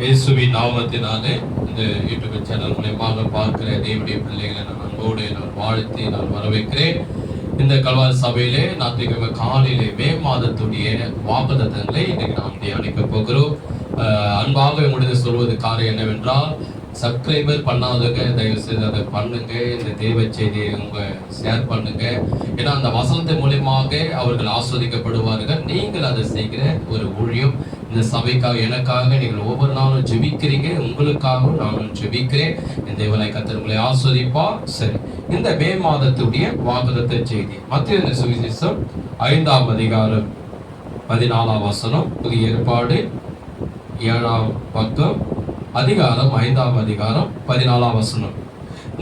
இயேசுவின் நாமத்தினாலே இந்த யூடியூப் சேனல் மூலமாக பார்க்கிற தேவனுடைய பிள்ளைகளை நான் அன்போடு நான் வாழ்த்தி நான் வரவேற்கிறேன். இந்த கல்வாரி சபையிலே ஞாயிற்றுக்கிழமை காலையிலே மே மாதத்துடைய வாக்குத்தத்தங்களை இன்றைக்கு நாம் தியானிக்க போகிறோம். அன்பாக உங்களுடைய சொல்வது காரியம் என்னவென்றால், சப்ஸ்கிரைபர் பண்ணாதவங்க தயவு செய்து அதை பண்ணுங்க. இந்த தேவ செய்தியை உங்க ஷேர் பண்ணுங்க. ஏன்னா அந்த வசனத்தின் மூலியமாக அவர்கள் ஆஸ்வதிக்கப்படுவார்கள். நீங்கள் அதை செய்கிற ஒரு ஊழியம். இந்த சபைக்காக எனக்காக நீங்கள் ஒவ்வொரு நாளும் ஜெபிக்கிறீங்க, உங்களுக்காகவும் நானும் ஜெபிக்கிறேன். இந்த தேவனை கர்த்தர் உங்களை ஆஸ்வதிப்பா. சரி, இந்த மே மாதத்துடைய வாக்குத்தத்த செய்தி மத்தேயு சுவிசேஷம் 5ஆம் அதிகாரம் 14ஆம் வசனம், புதிய ஏற்பாடு 7ஆம் பக்கம், அதிகாரம் 5ஆம் அதிகாரம் 14ஆம் வசனம்.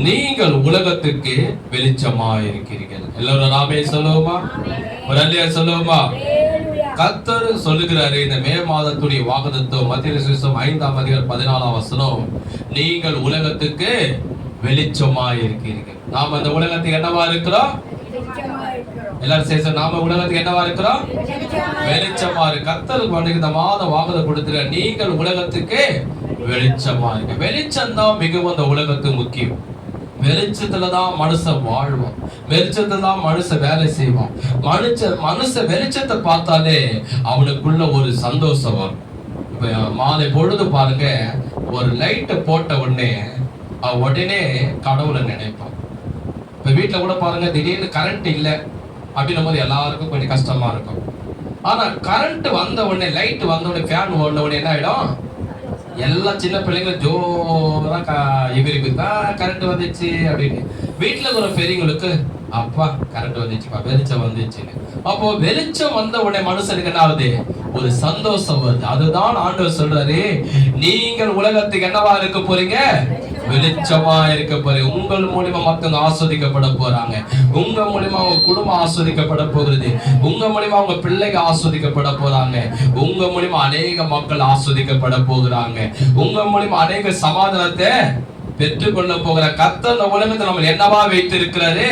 நீங்கள் உலகத்துக்கு வெளிச்சமா இருக்கிறீர்கள். எல்லாரும் நாமே சொல்லுவோமா? ஒரு அல்லையா சொல்லுவோமா? கர்த்தர் சொல்லுகிறாரு இந்த மே மாதத்துடைய வாக்குத்தத்தம் மத்தேயு சுவிசேஷம் 5ஆம் அதிகாரம் 14ஆம் வசனம், நீங்கள் உலகத்துக்கு வெளிச்சமா இருக்கிறீர்கள். நாம அந்த உலகத்துக்கு என்னவா இருக்கிறோம்? எல்லாரும் சேர்ந்து நாம உலகத்துக்கு என்னவா இருக்கிறோம்? வெளிச்சமா இருக்கு. கர்த்தர் இந்த மாதம் வாக்குத்தத்தம் கொடுத்துற, நீங்கள் உலகத்துக்கு வெளிச்சமா இருக்கு. வெளிச்சம் தான் மிகவும் அந்த உலகத்துக்கு முக்கியம். வெளிச்சத்துலதான் மனுஷன் வாழ்வான், வெளிச்சத்துல தான் மனுஷன் வேலை செய்வான். மனுஷன் வெளிச்சத்தை பார்த்தாலே அவனுக்குள்ள ஒரு சந்தோஷம் வரும். இப்ப மாலை பொழுது பாருங்க, ஒரு லைட்டை போட்ட உடனே கடவுளை நினைப்பான். இப்ப வீட்டுல கூட பாருங்க, திடீர்னு கரண்ட் இல்லை அப்படின்னும் போது எல்லாருக்கும் கொஞ்சம் கஷ்டமா இருக்கும். ஆனா கரண்ட் வந்த உடனே, லைட் வந்த உடனே, ஃபேன் ஓடின உடனே என்ன ஆயிடும்? எல்லா சின்ன பிள்ளைங்க ஜோரா எகிரிக்குதா கரண்ட் வந்துச்சு அப்படின்னு. வீட்டுல இருக்கிற பெரியவங்களுக்கு அப்பா கரண்ட் வந்துச்சுப்பா, வெளிச்சம் வந்துச்சுன்னு. அப்போ வெளிச்சம் வந்த உடனே மனுஷனுக்கு என்ன ஆகுது? ஒரு சந்தோஷம் வருது. அதுதான் ஆண்டவர் சொல்றாரு, நீங்கள் உலகத்துக்கு என்னவா இருக்க போறீங்க? வெளிச்சமா இருக்க போறீங்க. உங்கள் மூலியமா மத்தவங்க ஆஸ்வதிக்கப்பட போறாங்க. உங்க மூலியமா உங்க குடும்பம் ஆஸ்வதிக்கப்பட போகிறது. உங்க மூலியமா உங்க பிள்ளைங்க ஆஸ்வதிக்கப்பட போறாங்க. உங்க மூலியமா அநேக மக்கள் ஆஸ்வதிக்கப்பட போகிறாங்க. உங்க மூலியமா அநேக சமாதானத்தை பெற்றுக்கொள்ள போகிற கர்த்தர் இந்த உலகத்தை நம்ம என்னவா வைத்திருக்கிறாரு?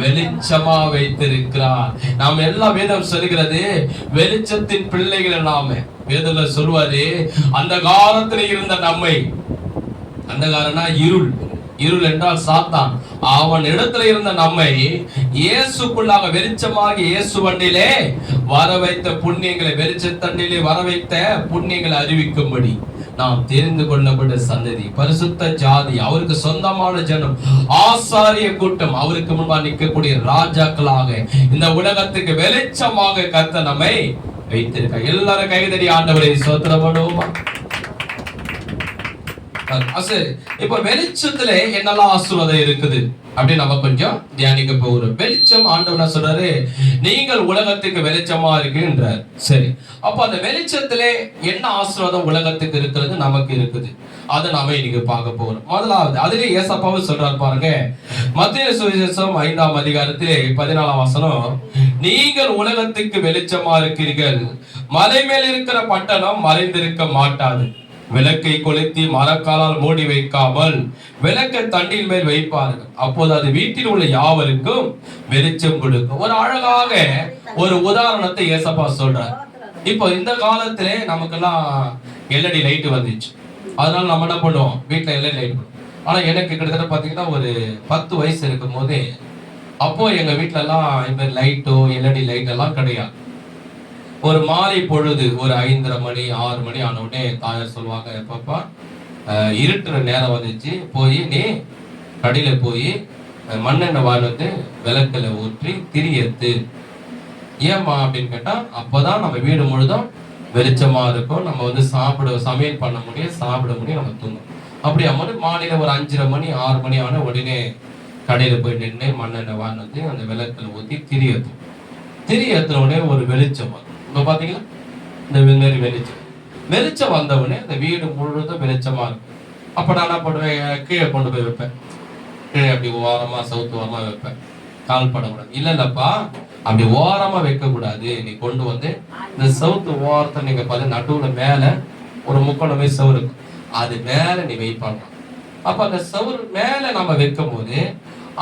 வெளிச்சமா வைத்திருக்கிறார். நாம் எல்லா வேதம் சொல்லுகிறது வெளிச்சத்தின் பிள்ளைகள் நாம. வேதத்துல சொல்லுவாரு, அந்த காலத்துல இருந்த நம்மை, அந்த காரணா இருள், இருள் என்றால் சாத்தான், அவன் இடத்துல இருந்த நம்மை இயேசுக்குள்ளாக வெளிச்சமாக இயேசு வண்டிலே வர வைத்த புண்ணியங்களை, வெளிச்சத்தண்டிலே வர வைத்த புண்ணியங்களை அறிவிக்கும்படி நாம் தெரிந்து கொள்ளப்பட்ட சந்ததி, பரிசுத்த ஜாதி, அவருக்கு சொந்தமான ஜனம், ஆசாரிய கூட்டம், அவருக்கு முன்பா நிற்கக்கூடிய ராஜாக்களாக இந்த உலகத்துக்கு வெளிச்சமாக கர்த்தர் நம்மை வைத்திருக்க. எல்லாரும் கைதடி ஆண்டவரை ஸ்தோத்திரம் பண்ணுவோமா? சரி, இப்ப வெளிச்சத்துல என்னெல்லாம் ஆசீர்வாதம் இருக்குது அப்படி நம்ம கொஞ்சம் தியானிக்க போகிறோம். வெளிச்சம் ஆண்டவர் சொல்றாரு, நீங்கள் உலகத்துக்கு வெளிச்சமா இருக்குன்றார். சரி, அப்ப அந்த வெளிச்சத்திலே என்ன ஆசீர்வாதம் உலகத்துக்கு இருக்கிறது, நமக்கு இருக்குது, அதை நாம இன்னைக்கு பார்க்க போகிறோம். முதலாவது அதிலே ஏசப்பாவும் சொல்றாரு பாருங்க, மத்தேயு சுவிசேஷம் 5ஆம் அதிகாரத்திலே 14ஆம் வசனம், நீங்கள் உலகத்துக்கு வெளிச்சமா இருக்கிறீர்கள். மலை மேல் இருக்கிற பட்டணம் மறைந்திருக்க மாட்டாது. விளக்கை கொளுத்தி மரக்காலால் மூடி வைக்காமல் விளக்கை தண்டின் மேல் வைப்பார்கள், அப்போது அது வீட்டில் உள்ள யாவருக்கும் வெளிச்சம் கொடுக்கும். ஒரு அழகாக ஒரு உதாரணத்தை ஏசப்பா சொல்றார். இப்போ இந்த காலத்திலே நமக்கெல்லாம் எல்இடி லைட் வந்துச்சு. அதனால நம்ம என்ன பண்ணுவோம்? வீட்டுல எல்இடி லைட் பண்ணுவோம். ஆனா எனக்கு கிட்டத்தட்ட பாத்தீங்கன்னா ஒரு 10 வயசு இருக்கும் போதே, அப்போ எங்க வீட்டுல எல்லாம் இந்த லைட்டோ எல்இடி லைட் எல்லாம் கிடையாது. ஒரு மாலை பொழுது ஒரு 5:30 மணி 6 மணி ஆன உடனே தாயார் சொல்லுவாங்க, எப்பப்பா இருட்டுற நேரம் வந்துச்சு, போய் நீ கடையில போய் மண்ணெண்ணெய் வாங்கி வந்து விளக்குல ஊற்றி திரியத்து. ஏம்மா அப்படின்னு கேட்டா, அப்பதான் நம்ம வீடு முழுதும் வெளிச்சமா இருக்கும், நம்ம வந்து சமையல் பண்ண முடியும், சாப்பிட முடியும், நம்ம தூங்கும். அப்படி அம்மா மாலையில ஒரு 5:30 மணி 6 மணி ஆன உடனே கடையில போய் நின்று மண்ணெண்ணெய் வாங்கி வந்து அந்த விளக்குல ஊற்றி திரியத்தும். திரியத்துல உடனே ஒரு வெளிச்சம் வரும். இப்ப பாத்தீங்களா, இந்த மாதிரி வெளிச்சம் வந்த உடனே இந்த வீடு முழுவதும் வெளிச்சமா இருக்கும். அப்ப நான் என்ன பண்ணுவேன்? கீழே கொண்டு போய் வைப்பேன். கீழே அப்படி ஓரமா சவுத்து ஓரமா வைப்பேன். கால் படக்கூடாது. இல்லப்பா, அப்படி ஓரமா வைக்க கூடாது. நீ கொண்டு வந்து இந்த சவுத்து ஓரத்தை நீங்க பார்த்து நடுவுல மேல ஒரு முக்கோணமே சவுறு இருக்கும், அது மேல நீ வைப்பாங்க. அப்ப அந்த சவுறு மேல நம்ம வைக்கும் போது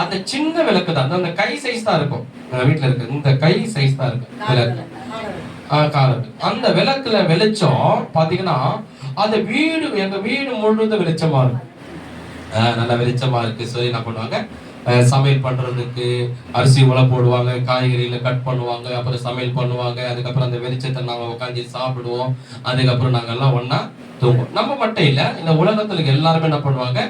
அந்த சின்ன விளக்கு தான், அந்த கை சைஸ் தான் இருக்கும். வீட்டுல இருக்கு இந்த கை சைஸ் தான் இருக்கு விளக்கு. அந்த விளக்குல வெளிச்சம் பாத்தீங்கன்னா அந்த வீடு, எங்க வீடு முழுவதும் வெளிச்சமா இருக்கும். நல்லா வெளிச்சமா இருக்கு சொல்லி என்ன பண்ணுவாங்க, சமையல் பண்றதுக்கு அரிசி உலை போடுவாங்க, காய்கறியில கட் பண்ணுவாங்க, அப்புறம் சமையல் பண்ணுவாங்க. அதுக்கப்புறம் அந்த வெளிச்சத்தை நாங்க உட்காந்து சாப்பிடுவோம். அதுக்கப்புறம் நாங்க எல்லாம் ஒண்ணா தூங்குவோம். நம்ம மட்டும் இல்ல, இந்த உலகத்துல எல்லாருமே என்ன பண்ணுவாங்க,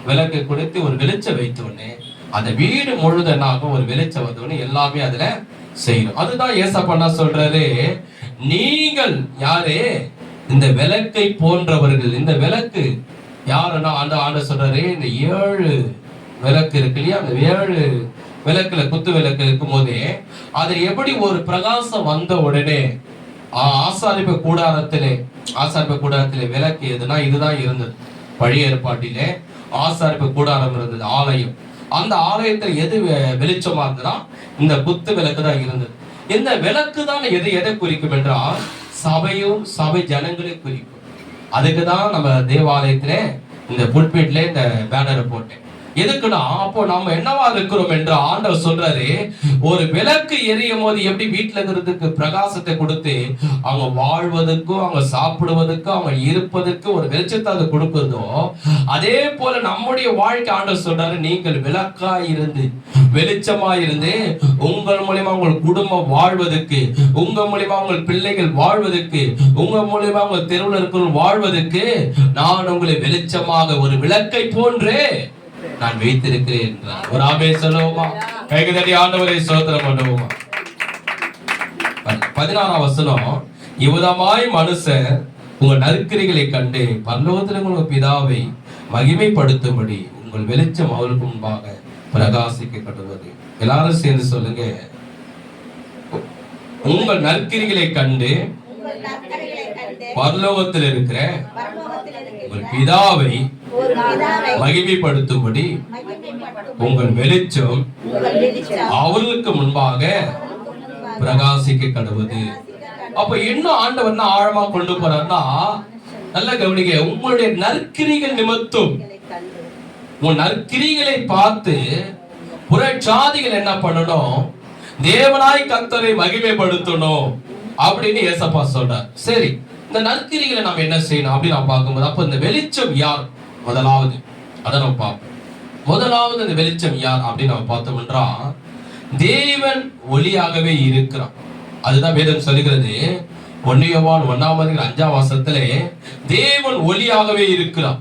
விளக்கு கொடுத்து ஒரு வெளிச்சம் வைத்த உடனே அந்த வீடு முழுதும் என்ன ஆகும், ஒரு வெளிச்சம் வந்த உடனே எல்லாமே அதுல செய்யணும். அதுதான் ஏசப்பா சொல்றாரு, நீங்கள் யாரு, இந்த விளக்கை போன்றவர்கள். இந்த விளக்கு யாருன்னா அந்த ஆண்டு சொல்றாரு, இந்த 7 விளக்கு இருக்கு இல்லையா, அந்த 7 விளக்குல குத்து விளக்கு இருக்கும் போதே அது எப்படி ஒரு பிரகாசம் வந்த உடனே ஆசாரிப்பு கூடாரத்திலே விளக்கு எதுனா இதுதான் இருந்தது. பழைய ஏற்பாட்டிலே ஆசாரிப்பு கூடாரம் இருந்தது, ஆலயம். அந்த ஆலயத்தில் எது வெளிச்சமா இருந்ததுன்னா இந்த குத்து விளக்கு தான் இருந்தது. இந்த விளக்கு தான் எதை குறிக்கும் என்றால் சபையும் சபை ஜனங்களை குறிக்கும். அதுக்குதான் நம்ம தேவாலயத்திலே இந்த புல்பீட்ல இந்த பேனரை போட்டேன். எதுக்குன்னா அப்போ நம்ம என்னவா இருக்கிறோம் என்று ஆண்டவர் சொல்றாரு, ஒரு விளக்கு எரியும் போது எப்படி வீட்டுல இருக்கிறதுக்கு பிரகாசத்தை கொடுத்து அவங்க வாழ்வதற்கும் அவங்க சாப்பிடுவதற்கும் அவங்க இருப்பதற்கு ஒரு வெளிச்சத்தை அது கொடுக்குறதோ, அதே போல நம்முடைய வாழ்க்கை ஆண்டவர் சொல்றாரு, நீங்கள் விளக்கா இருந்து வெளிச்சமா இருந்து உங்கள் மூலியமா உங்கள் குடும்பம் வாழ்வதற்கு, உங்க மூலியமா உங்கள் பிள்ளைகள் வாழ்வதற்கு, உங்க மூலியமா உங்கள் தெருவில் இருக்கிற வாழ்வதற்கு நான் உங்களை வெளிச்சமாக ஒரு விளக்கை போன்றே நான் வைத்திருக்கிறேன். ஒரு ஆமென் சொல்லுவோமா? கைதட்டி ஆண்டவரை ஸ்தோத்திரம் பண்ணுவோமா? 16ஆம் வசனம், இவ்விதமாய் மனுஷர் உங்கள் நற்கிரிகளை கண்டு பரலோகத்தில் உங்கள் பிதாவை மகிமைப்படுத்தும்படி உங்கள் வெளிச்சம் அவருக்கு முன்பாக பிரகாசிக்க கடவுது. எல்லாரும் சேர்ந்து சொல்லுங்க, உங்கள் நற்கிரிகளை கண்டு பரலோகத்தில் இருக்கிற உங்கள் பிதாவை மகிமைப்படுத்தும்படி உங்கள் வெளிச்சம் அவர்களுக்கு முன்பாக பிரகாசிக்க கடவுது. அப்ப இன்னும் ஆண்டவர் ஆழமா கொண்டு போறாருன்னா, நல்ல கவனிக்க, உங்களுடைய நற்கிரிகள் நிமித்தம் உன் நற்கிரிகளை பார்த்து புறஜாதிகள் என்ன பண்ணணும், தேவனாய் கர்த்தரை மகிமைப்படுத்தணும் அப்படின்னு ஏசப்பா சொல்றார். சரி, இந்த நற்கிரிகளை நாம் என்ன செய்யணும் அப்படின்னு நான் பார்க்கும்போது, அப்ப இந்த வெளிச்சம் யார் முதலாவது அதை நம்ம பார்ப்போம். முதலாவது இந்த வெளிச்சம் யார் அப்படின்னு நம்ம பார்த்தோம்ன்றா, தேவன் ஒளியாகவே இருக்கிறான். அதுதான் வேதம் சொல்லுகிறது. 1 யோவான் 1:5 வசனத்திலே தேவன் ஒளியாகவே இருக்கிறான்.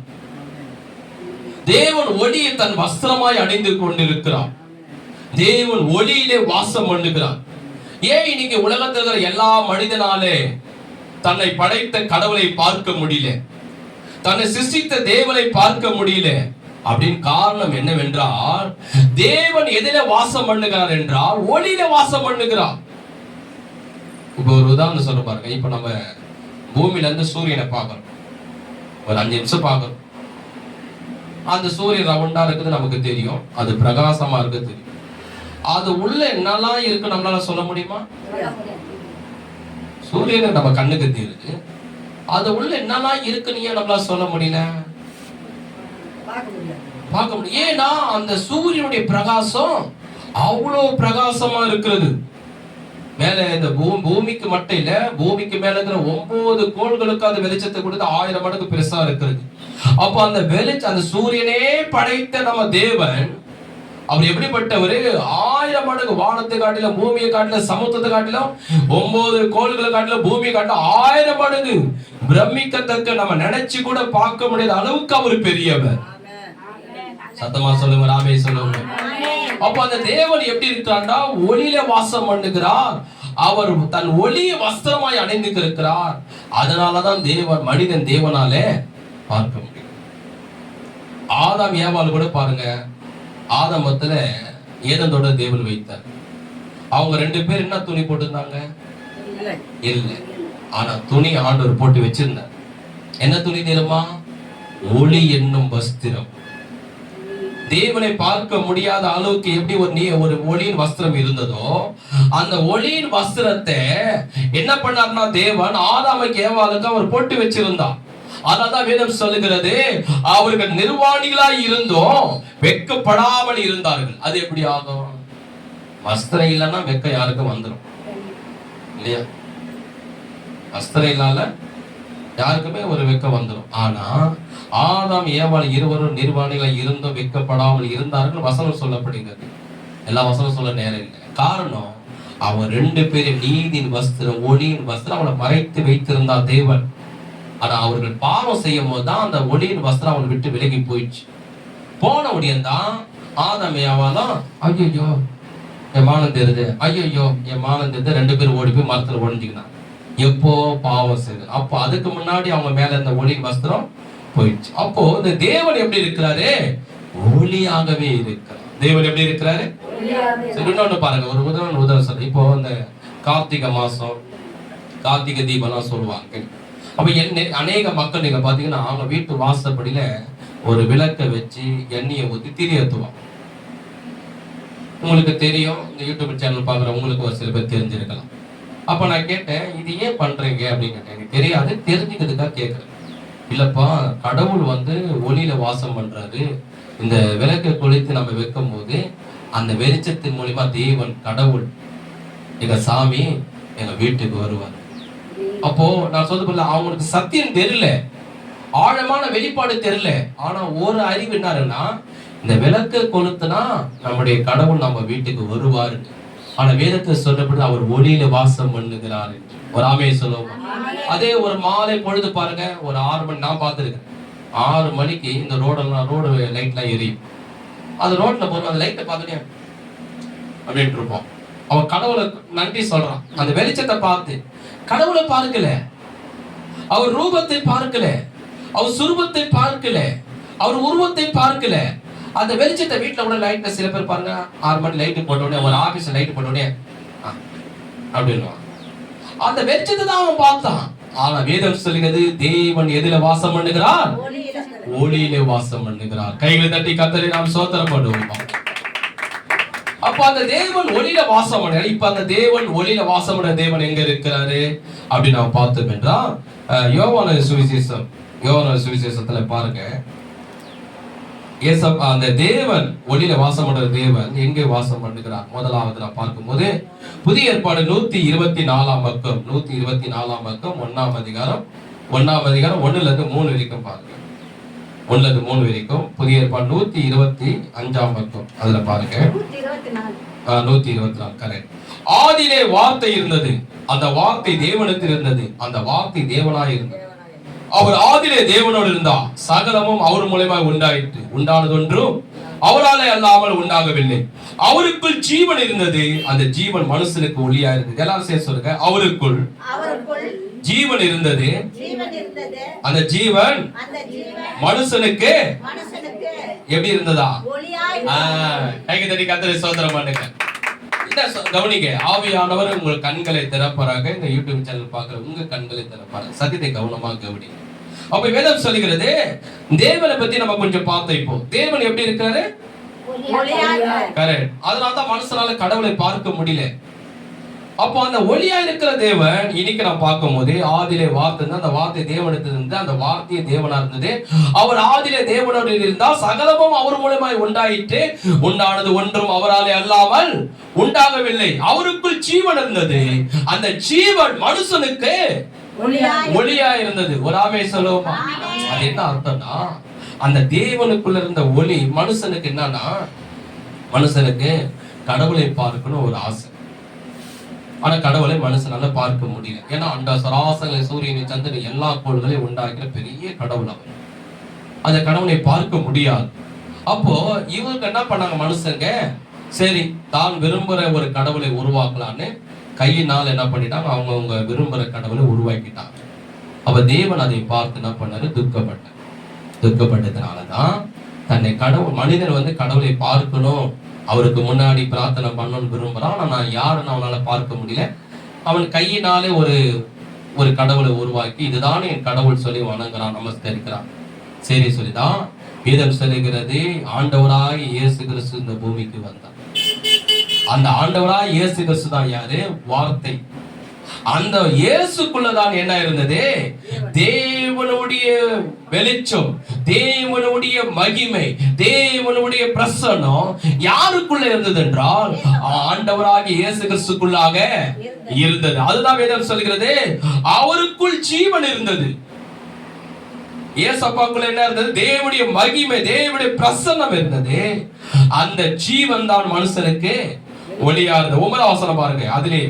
தேவன் ஒளியை தன் வஸ்திரமாய் அணிந்து கொண்டிருக்கிறான். தேவன் ஒளியிலே வாசம் பண்ணுகிறான். ஏன் இன்னைக்கு உலகத்தில் இருக்கிற எல்லா மனிதனாலே தன்னை படைத்த கடவுளை பார்க்க முடியல, தன்னை சிருஷ்டித்த தேவனை பார்க்க முடியல அப்படின்னு காரணம் என்னவென்றால், தேவன் எதில வாசம் பண்ணுகிறார் என்றால் ஒளியில வாசம் பண்ணுகிறார். இப்ப ஒரு உதாரணம் சொல்ல பாருங்க. இப்ப நம்ம பூமியில இருந்து சூரியனை பார்க்கிறோம், ஒரு 5 நிமிஷம் பார்க்கிறோம். அந்த சூரியன் ரவுண்டா இருக்குது நமக்கு தெரியும், அது பிரகாசமா இருக்கு தெரியும். அது உள்ள என்னெல்லாம் இருக்கு நம்மளால சொல்ல முடியுமா? சூரியனை நம்ம கண்ணுக்கு தெரியுது, அது உள்ள என்னெல்லாம் இருக்குன்னு நம்மளால சொல்ல முடியல, பார்க்க முடியும். ஏன்னா அந்த சூரியனுடைய பிரகாசம் அவ்வளவு பிரகாசமா இருக்கிறது. மேல இந்த பூமிக்கு மட்டும் இல்ல, பூமிக்கு மேல இருக்கிற 9 கோள்களுக்கு அந்த வெளிச்சத்தை கொடுத்து 1000 மடங்கு பெருசா இருக்கிறது. அப்ப அந்த வெளிச்சம், அந்த சூரியனே படைத்த நம்ம தேவன் அவர் எப்படிப்பட்டவர்? 1000 மடங்கு வானத்தை காட்டிலும், பூமியை காட்டிலும், சமுத்திரத்தை காட்டிலும், 9 கோள்களை காட்டிலும், பூமியை காட்டிலும் 1000 மடங்கு பிரமிக்கத்தக்க, நம்ம நினைச்சு கூட பார்க்க முடியாத அளவுக்கு அவர் பெரியவர். சத்தமா சொல்லுங்க, ராமே சொல்லுங்க. அப்ப அந்த தேவன் எப்படி இருக்கிறார்னா, ஒளியில வாசம் பண்ணுகிறார். அவர் தன் ஒளியை வஸ்திரமாய் அணிந்து இருக்கிறார். அதனாலதான் தேவன் மனிதன் தேவனாலே பார்க்க முடியும். ஆதாம் ஏவாள் கூட பாருங்க, ஆதாமத்துல ஏதனோட தேவன் வைத்தார். அவங்க 2 பேர் என்ன துணி போட்டிருந்தாங்க? இல்ல. ஆனா துணி ஆண்டவர் போட்டு வச்சிருந்தார். என்ன துணி தெரியுமா? ஒளி என்னும் வஸ்திரம். தேவனை பார்க்க முடியாத அளவுக்கு எப்படி ஒரு ஒளியின் வஸ்திரம் இருந்ததோ, அந்த ஒளியின் வஸ்திரத்தை என்ன பண்ணார்னா தேவன் ஆதாமுக்கு ஏவாளுக்கு அவர் போட்டு வச்சிருந்தார். அதனால்தான் வேதம் சொல்லுகிறது, அவர்கள் நிர்வாணிகளாய் இருந்தோம் வெட்கப்படாமல் இருந்தார்கள். அது எப்படி ஆகும்? வஸ்திரம் இல்லைன்னா வெட்கம் யாருக்கும் வந்துடும் இல்லையா? வஸ்திரம் இல்லாத யாருக்குமே ஒரு வெக்கம் வந்துடும். ஆனா ஆதாம் ஏவாள் இருவரும் நிர்வாணிகளை இருந்தும் வெக்கப்படாமல் இருந்தார்கள் வசனம் சொல்லப்படுகிறது. எல்லா வசனம் சொல்ல நேரம் இல்லை. காரணம், அவன் 2 பேரும் நீதியின் வஸ்திரம், ஒளியின் வஸ்திரம் அவனை மறைத்து வைத்திருந்தார் தேவன். ஆனா அவர்கள் பாவம் செய்யும் போதுதான் அந்த ஒளியின் வஸ்திரம் அவனை விட்டு விலகி போயிடுச்சு. போன உடையதான் ஆதாம் ஏவாளும் ஐயோ என் மானம் தெரியுது, ஐயோ என் மானம் தெரியுது, 2 பேரும் ஓடி போய் மரத்துல ஒழிஞ்சுக்கினான். எப்போ பாவம் செய்யுது. அப்போ அதுக்கு முன்னாடி அவங்க மேல இருந்த ஒளியின் வஸ்திரம் போயிடுச்சு. அப்போ இந்த தேவன் எப்படி இருக்கிறாரு? ஒளியாகவே இருக்கிறார். தேவன் எப்படி இருக்கிறாரு? இன்னொன்னு பாருங்க, ஒரு உதாரணம் சொல்ல. இப்போ இந்த கார்த்திகை மாசம் கார்த்திகை தீபம்லாம் சொல்லுவாங்க. அப்ப அநேக மக்கள் நீங்க பாத்தீங்கன்னா அவங்க வீட்டு வாசப்படியில ஒரு விளக்கை வச்சு எண்ணெயை ஊத்தி திரி ஏத்துவாங்க. உங்களுக்கு தெரியும், இந்த யூடியூப் சேனல் பாக்குற உங்களுக்கு ஒரு சில பேர் தெரிஞ்சிருக்கலாம். அப்ப நான் கேட்டேன், இது ஏன் பண்றீங்க அப்படின்னு கேட்டேன். எனக்கு தெரியாது, தெரிஞ்சுக்கிறதுக்காக கேட்கறேன். இல்லப்பா, கடவுள் ஒளியில வாசம் பண்றாரு. இந்த விளக்கை கொளுத்தி நம்ம வைக்கும் போது அந்த வெளிச்சத்தின் மூலியமா தேவன் கடவுள் எங்க சாமி எங்க வீட்டுக்கு வருவார். அப்போ நான் சொல்ல அவங்களுக்கு சத்தியம் தெரியல, ஆழமான வெளிப்பாடு தெரியல. ஆனா ஒரு அறிவு என்னன்னா, இந்த விளக்கு கொளுத்துனா நம்முடைய கடவுள் நம்ம வீட்டுக்கு வருவாரு. ஆனா வேதத்தை சொல்லப்பட்டு அவர் ஒளியில வாசம் பண்ணுகிறார் என்று ஒரு ஆமையை சொல்லுவோம். அதே ஒரு மாலை பொழுது பாருங்க, ஒரு 6 மணி நான் பார்த்துருக்கேன். 6 மணிக்கு இந்த ரோடு லைட்லாம் எரியும். அந்த ரோட்ல போறோம், அந்த லைட்டை பார்த்துட்டே அப்படின்ட்டு இருப்போம். அவன் கடவுளை நன்றி சொல்றான். அந்த வெளிச்சத்தை பார்த்து கடவுளை பார்க்கல, அவர் ரூபத்தை பார்க்கல, அவர் சுரூபத்தை பார்க்கல, அவர் உருவத்தை பார்க்கல. அந்த வெளிச்சத்தை வீட்டுல கூட லைட்ல சில பேர் பாருங்க, 6 மணி லைட்டு போட்ட உடனே, ஒரு ஆபீஸ் லைட் போட்ட உடனே அப்படின்னு அந்த வெளிச்சத்தை தான் அவன் பார்த்தான். ஆனா வேதம் சொல்லுகிறது, தேவன் எதில வாசம் பண்ணுகிறார்? ஒளியிலே வாசம் பண்ணுகிறார். கைகளை தட்டி கர்த்தரை நாம் ஸ்தோத்திரம் பண்ணுவோம். அப்ப அந்த தேவன் ஒளியில வாசம் பண்ண, இப்ப அந்த தேவன் ஒளியில வாசம் பண்ண தேவன் எங்க இருக்கிறாரு அப்படி நாம் பார்த்தோம் என்றால், யோவான சுவிசேஷத்துல பாருங்க, அந்த தேவன் ஒளியில வாசம் பண்ற தேவன் எங்கே வாசம் பண்ணுகிறார்? முதலாவது நான் பார்க்கும்போது புதிய ஏற்பாடு 124 பக்கம் 1ஆம் அதிகாரம் 1-3 வரைக்கும் பாருங்க. 1-3 வரைக்கும் புதிய ஏற்பாடு 125 பக்கம். அதுல பாருங்க 124 கரெக்ட். ஆதியிலே வார்த்தை இருந்தது, அந்த வார்த்தை தேவனிடத்தில் இருந்தது, அந்த வார்த்தை தேவனாய் இருந்தது. அவர் ஆதியிலே தேவனோடு இருந்தார், சகலமும் அவர் மூலமாய் உண்டாயிற்று, உண்டானது ஒன்றும் அவராலே அல்லாமல் உண்டாகவில்லை. அவருக்குள் ஜீவன் இருந்தது, அந்த ஜீவன் மனுஷனுக்கு ஒளியா இருந்தது. எல்லாரும் சேர்ந்து சொல்லுங்க, அவருக்குள் ஜீவன் இருந்தது, அந்த ஜீவன் மனுஷனுக்கு எப்படி இருந்ததா? கைக்கு தட்டி கர்த்தரை ஸ்தோத்திரம் பண்ணுங்க. கவனிங்க, ஆவியானவர் உங்கள் கண்களை திறப்பாராக. இந்த யூடியூப் சேனல் பார்க்கிற உங்க கண்களை திறப்பாராக. சத்தியத்தை கவனமாக கவனிங்க. அப்ப வேதம் சொல்லுகிறது, தேவனை பத்தி நம்ம கொஞ்சம் பார்த்தோம். இப்போ தேவன் எப்படி இருக்காரு? கரெக்ட். அதனாலதான் மனுஷனால கடவுளை பார்க்க முடியல. அப்போ அந்த ஒளியா இருக்கிற தேவன் இன்னைக்கு நான் பார்க்கும் போது, ஆதியிலே வார்த்தை இருந்தது, அந்த வார்த்தை தேவனிடத்தில் இருந்தது, அந்த வார்த்தையை தேவனா இருந்தது. அவர் ஆதியிலே தேவனோடு இருந்தால் சகலமும் அவர் மூலமாய் உண்டாயிற்று, உண்டானது ஒன்றும் அவராலே அல்லாமல் உண்டாகவில்லை. அவருக்குள் ஜீவன் இருந்தது, அந்த ஜீவன் மனுஷனுக்கு ஒளியா இருந்தது. ஒரு ஆமே சொல்லுவோமா? அது என்ன அர்த்தம்னா, அந்த தேவனுக்குள்ள இருந்த ஒளி மனுஷனுக்கு என்னன்னா, மனுஷனுக்கு கடவுளை பார்க்கணும் ஒரு ஆசை. ஆனா கடவுளை மனுஷனால பார்க்க முடியல. ஏன்னா அந்த சராசரி சூரியனை சந்திரனை எல்லா கோள்களையும் உண்டாக்கிற பெரிய கடவுள் அவர். அந்த கடவுளை பார்க்க முடியாது. அப்போ இவருக்கு என்ன பண்ணாங்க மனுஷங்க, சரி தான் விரும்புற ஒரு கடவுளை உருவாக்கலான்னு கையினால் என்ன பண்ணிட்டாங்க, அவங்க விரும்புற கடவுளை உருவாக்கிட்டாங்க. அப்ப தேவன் அதை பார்த்து என்ன பண்ணாரு? துக்கப்பட்டதுனாலதான் தன்னை கடவுள் மனிதன் கடவுளை பார்க்கணும், அவருக்கு முன்னாடி பிரார்த்தனை பண்ணணும்னு விரும்புறான். ஆனா நான் யாருன்னு அவனால பார்க்க முடியல. அவன் கையினாலே ஒரு கடவுளை உருவாக்கி இதுதான் என் கடவுள் சொல்லி வணங்குறான், நமஸ்கரிக்கிறான். சரி சொல்லிதான் வேதம் சொல்லுகிறது, ஆண்டவராய் இயேசு கிறிஸ்து இந்த பூமிக்கு வந்தார். அந்த ஆண்டவராய் இயேசு கிறிஸ்து தான் யாரு? வார்த்தை. அந்த இயேசுக்குள்ளதான் என்ன இருந்தது? தேவனுடைய வெளிச்சம், தேவனுடைய மகிமை, தேவனுடைய பிரசன்னம் யாருக்குள்ள இருந்தது என்றால் ஆண்டவராகிய இயேசு கிறிஸ்துக்குள்ளாக இருந்தது. அதுதான் வேதம் சொல்கிறது, அவருக்குள் ஜீவன் இருந்தது. ஏசப்பாக்குள்ள என்ன இருந்தது? தேவனுடைய மகிமை, தேவனுடைய பிரசன்னம் இருந்தது. அந்த ஜீவன் தான் மனுஷனுக்கு ஒளியா இருந்தது. 9ஆம் வசனம் பாருங்க. அதிலே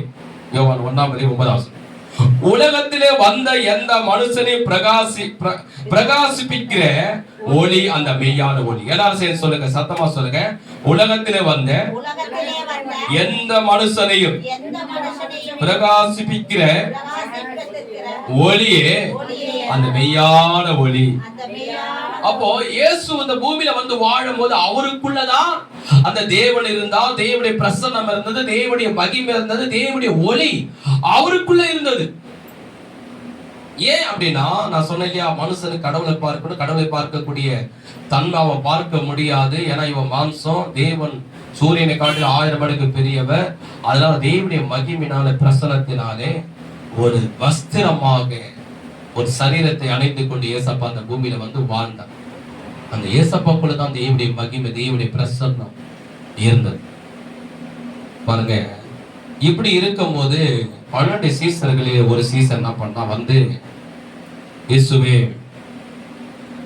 யோவான் 1:9. உலகத்திலே வந்த எந்த மனுஷனையும் பிரகாசிப்பிக்கிற ஒளி அந்த மெய்யான ஒளி. எல்லாரும் சேர்ந்து சொல்லுங்க, சத்தமா சொல்லுங்க. உலகத்திலே வந்த எந்த மனுஷனையும் பிரகாசிப்பிக்கிற ஒளியே அந்த மெய்யான ஒளி. அப்போ இயேசு இந்த பூமியில வந்து வாழும் போது அவருக்குள்ளதான் அந்த தேவன் இருந்தா, தேவனுடைய பிரசன்னம் இருந்தது, தேவனுடைய மகிமை இருந்தது, தேவனுடைய ஒளி அவருக்குள்ள இருந்தது. ஏன் அப்படின்னா, நான் சொன்னேன் இல்லையா, மனுஷனுக்கு கடவுளை பார்க்கணும், கடவுளை பார்க்கக்கூடிய தன்மை அவன் பார்க்க முடியாது. ஏன்னா இவன் மாம்சம், தேவன் சூரியனை காட்டில் 1000 மடங்கு பெரியவர். அதனால தேவனுடைய மகிமையினால பிரசனத்தினாலே ஒரு வஸ்திரமாக ஒரு சரீரத்தை அணைத்து கொண்டு ஏசப்பா அந்த பூமியில வந்து வாழ்ந்தார். அந்த ஏசப்பாக்குள்ள தான் தேவனுடைய மகிமை, தேவனுடைய பிரசன்னம் இருந்தது. பாருங்க, இப்படி இருக்கும் போது 12 சீசர்களில் ஒரு சீசர் என்ன பண்ணா வந்து, இயேசுவே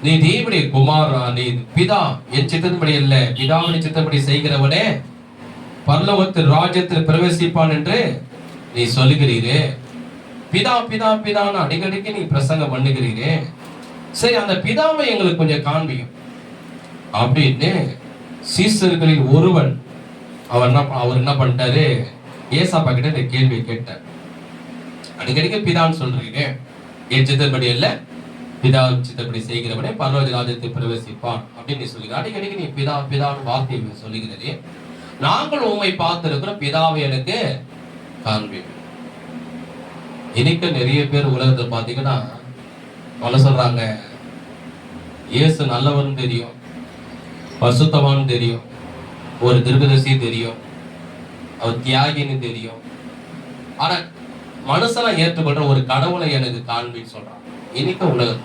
நீ தேவனுடைய குமாரா, நீ பிதா என் சித்தத்தின்படி அல்ல பிதாவின் சித்தப்படி செய்கிறவனே பரலோகத்தில் ராஜ்யத்தில் பிரவேசிப்பான் என்று நீ சொல்லுகிறீரே. பிதா பிதா பிதான்னு அடிக்கடிக்கு நீ பிரசங்கம் பண்ணுகிறீரே, சரி அந்த பிதாவை எங்களுக்கு கொஞ்சம் காண்பியும் அப்படின்னு சீசர்களில் ஒருவன் அவர் என்ன பண்ணிட்டாரு, ஏசாப்பா கிட்ட இந்த கேள்வியை கேட்டார். அடிக்கடிக்கு பிதான்னு சொல்றீங்க, என் சித்தப்படி அல்ல பிதா சித்தப்படி செய்கிறவனே பரலோக ராஜ்யத்தை பிரவேசிப்பான் அப்படின்னு சொல்லுங்க. அடிக்கடிக்கு நீ பிதா பிதான்னு வார்த்தையை சொல்லுகிறதே, நாங்கள் உண்மை பார்த்திருக்கிறோம், பிதாவை எனக்கு காண்பி. இன்னைக்கு நிறைய பேர் உலகத்தை பார்த்தீங்கன்னா என்ன சொல்றாங்க, இயேசு நல்லவன் தெரியும், பசுத்தவான் தெரியும், ஒரு தீர்க்கதரிசி தெரியும், அவர் தியாகின்னு தெரியும், ஆனா மனுஷனா ஏற்றுக்கொள்ற ஒரு கடவுளை எனக்கு காண்பின்னு சொல்றான். இன்னைக்கு உலகம்,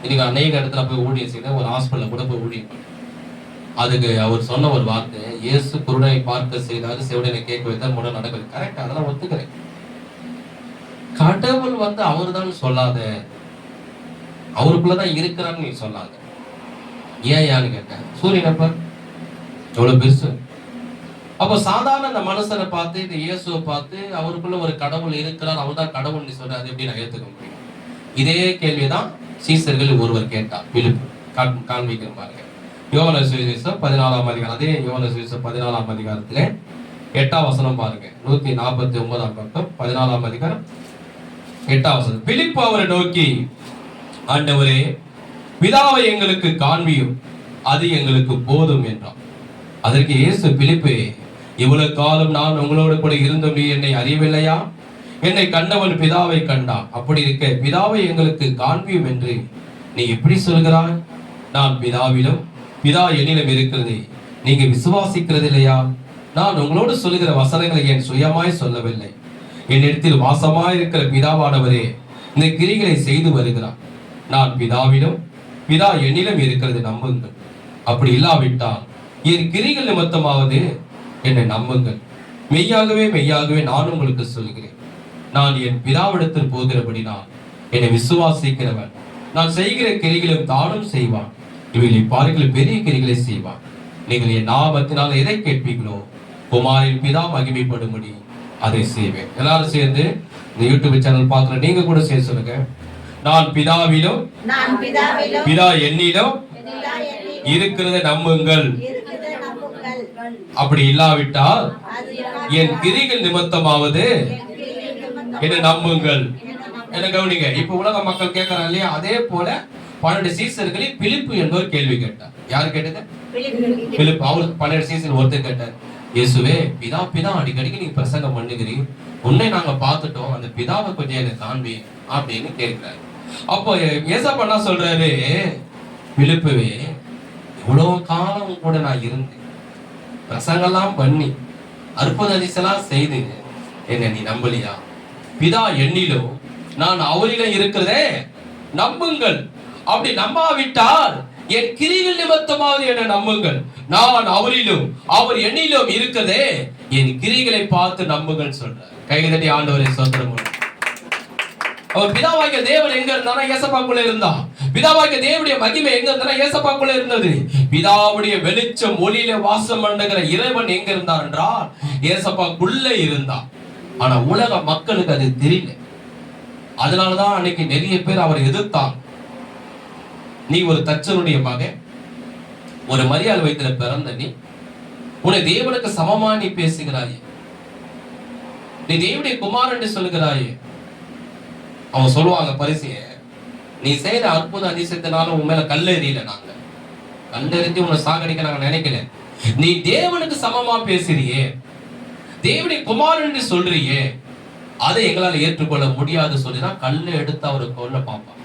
இன்னைக்கு அநேக இடத்துல போய் ஊழியம் செய்த, ஒரு ஹாஸ்பிட்டல கூட போய் ஊழியம் பண்ண, அதுக்கு அவர் சொன்ன ஒரு வார்த்தை, இயேசு குருடனை பார்க்க செய்தாரு, செவிடனை கேட்க வைத்தார், முறை நடக்குது. கரெக்ட், அதெல்லாம் ஒத்துக்கிறேன். கடவுள் வந்து அவரு தான் சொல்லாத, அவருக்குள்ளதான் இருக்கிறான்னு நீ சொல்லாத. ஏன் யான்னு கேட்டேன். சூரியனப்ப எவ்வளவு பெருசு. அப்ப சாதாரண அந்த மனுஷனை பார்த்து, இந்த இயேசுவை பார்த்து அவருக்குள்ள ஒரு கடவுள் இருக்கிறார், அவர் தான் கடவுள் நீ சொல்ற, அது எப்படி நான் ஏத்துக்க முடியும்? இதே கேள்விதான் சீசர்கள் ஒருவர் கேட்டார். பிலிப்பு காண்பிக்கிற பாருங்க. யோவான் சுவிசேஷம் 14ஆம் அதிகாரம், அதே யோவான் சுவிசேஷம் 14ஆம் அதிகாரத்திலே 8ஆம் வசனம் பாருங்க. 149ஆம் பக்கம் 14ஆம் அதிகாரம் 8ஆம் வசனம். பிலிப்பு அவரை நோக்கி, ஆண்டவரே பிதாவை எங்களுக்கு காண்பியும், அது எங்களுக்கு போதும் என்றார். அதற்கு இயேசு, பிலிப்பே இவ்வளவு காலம் நான் உங்களோடு கூட இருந்தும் நீ என்னை அறியவில்லையா? என்னை கண்டவன் பிதாவை கண்டான். அப்படி இருக்க பிதாவை எங்களுக்கு காண்பியும் என்று நீ எப்படி சொல்கிறாய்? நான் பிதாவிலும் பிதா என்னிலும் இருக்கிறது நீங்க விசுவாசிக்கிறது இல்லையா? நான் உங்களோடு சொல்லுகிற வசனங்களை என் சுயமாய் சொல்லவில்லை, என்னிடத்தில் வாசமாய் இருக்கிற பிதாவானவரே இந்த கிரிகளை செய்து வருகிறார். நான் பிதாவிலும் பிதா என்னிலும் இருக்கிறது நம்புங்கள். அப்படி இல்லாவிட்டால் என் கிரிகள் நிமித்தமாவது என்னை நம்புங்கள். மெய்யாகவே மெய்யாகவே நான் உங்களுக்கு சொல்கிறேன், நான் என் பிதாவிடத்தில் போகிறபடினால் என்னை விசுவாசிக்கிறவன் நான் செய்கிற கிரிகளும் தானும் செய்வான், இவைகளை பார்க்கிற பெரிய கிரிகளை செய்வான். நீங்கள் என் நாமத்தினால் எதை கேட்பீங்களோ குமாரின் பிதா மகிமைப்படும்படி அதை செய்வேன். எல்லாரும் சேர்ந்து இந்த யூடியூப் சேனல் பார்க்கிற நீங்க கூட சேர்ந்து சொல்லுங்க, நான் பிதாவிலும் பிதா என்னிலும் இருக்கிறதை நம்புங்கள். அப்படி இல்லாவிட்டால் என் கிரிகள் நிமித்தமாவது என்ன நம்புங்கள். என்ன கவனிங்க, இப்ப உலக மக்கள் கேட்கறாங்க இல்லையா, அதே போல 12 சீசர்களில் பிலிப்பு என்பவர் கேள்வி கேட்டார். யாரு கேட்டது? பிலிப்பு. அவருக்கு 12 சீசர் ஒருத்தர் கேட்டார், இயேசுவே பிதா பிதா அடிக்கடிக்கு நீங்க பிரசங்கம் பண்ணுகிறீங்க, உன்னை நாங்க பார்த்துட்டோம், அந்த பிதாவை கொஞ்சம் எனக்கு காண்பி அப்படின்னு கேட்கிறாரு. அப்போ ஏசப்பா என்ன சொல்றாரு, பிலிப்புவே இவ்வளவு காலம் கூட நான் இருந்தேன், பிரசங்கெல்லாம் பண்ணி அற்புத அதிசயெல்லாம் செய்து என்ன நீ நம்பலியா? பிதா என்னிலும் நான் அவரிலும் இருக்கிறதே நம்புங்கள். அப்படி நம்பாவிட்டால் என் கிரிகள் நிமித்தமாவது என்ன நம்புங்கள். நான் அவரிலும் அவர் என்னிலும் இருக்கிறதே என் கிரிகளை பார்த்து நம்புங்கள் சொல்றார். கைதட்டி ஆண்டவரை ஸ்தோத்திரம். அவர் பிதாவாகிய தேவன் எங்க இருந்தானா? ஏசப்பாக்குள்ள இருந்தா. பிதாவாகிய தேவனுடைய மகிமை எங்க இருந்தா ஏசப்பாக்குள்ள இருந்தது. பிதாவுடைய வெளிச்சம் ஒளியில வாசம் பண்ணுகிற இறைவன் எங்க இருந்தார் என்றால் ஏசப்பாக்குள்ள இருந்தார். ஆனா உலக மக்களுக்கு அது தெரியல. அதனாலதான் அன்னைக்கு நிறைய பேர் அவரை எதிர்த்தாங்க. நீ ஒரு தச்சனுடைய மகன், ஒரு மரியாதை வயிற்றுல பிறந்த நீ, உன்னை தேவனுக்கு சமமா நீ பேசுகிறாயே, நீ தேவனுடைய குமாரன் என்று சொல்லுகிறாயே. அவங்க சொல்லுவாங்க பரிசைய, நீ செய்த அற்புத அதிசயத்தினால உன் மேல கல்லெறியல, நாங்க கல்லெறிஞ்சு உன்னை சாகடிக்க நாங்க நினைக்கல. நீ தேவனுக்கு சமமா பேசுறியே, தேவனுடைய குமாரன் என்று சொல்றியே, அதை எங்களால் ஏற்றுக்கொள்ள முடியாது சொல்லிதான் கல்லை எடுத்து அவரை கொல்ல பார்ப்பான்.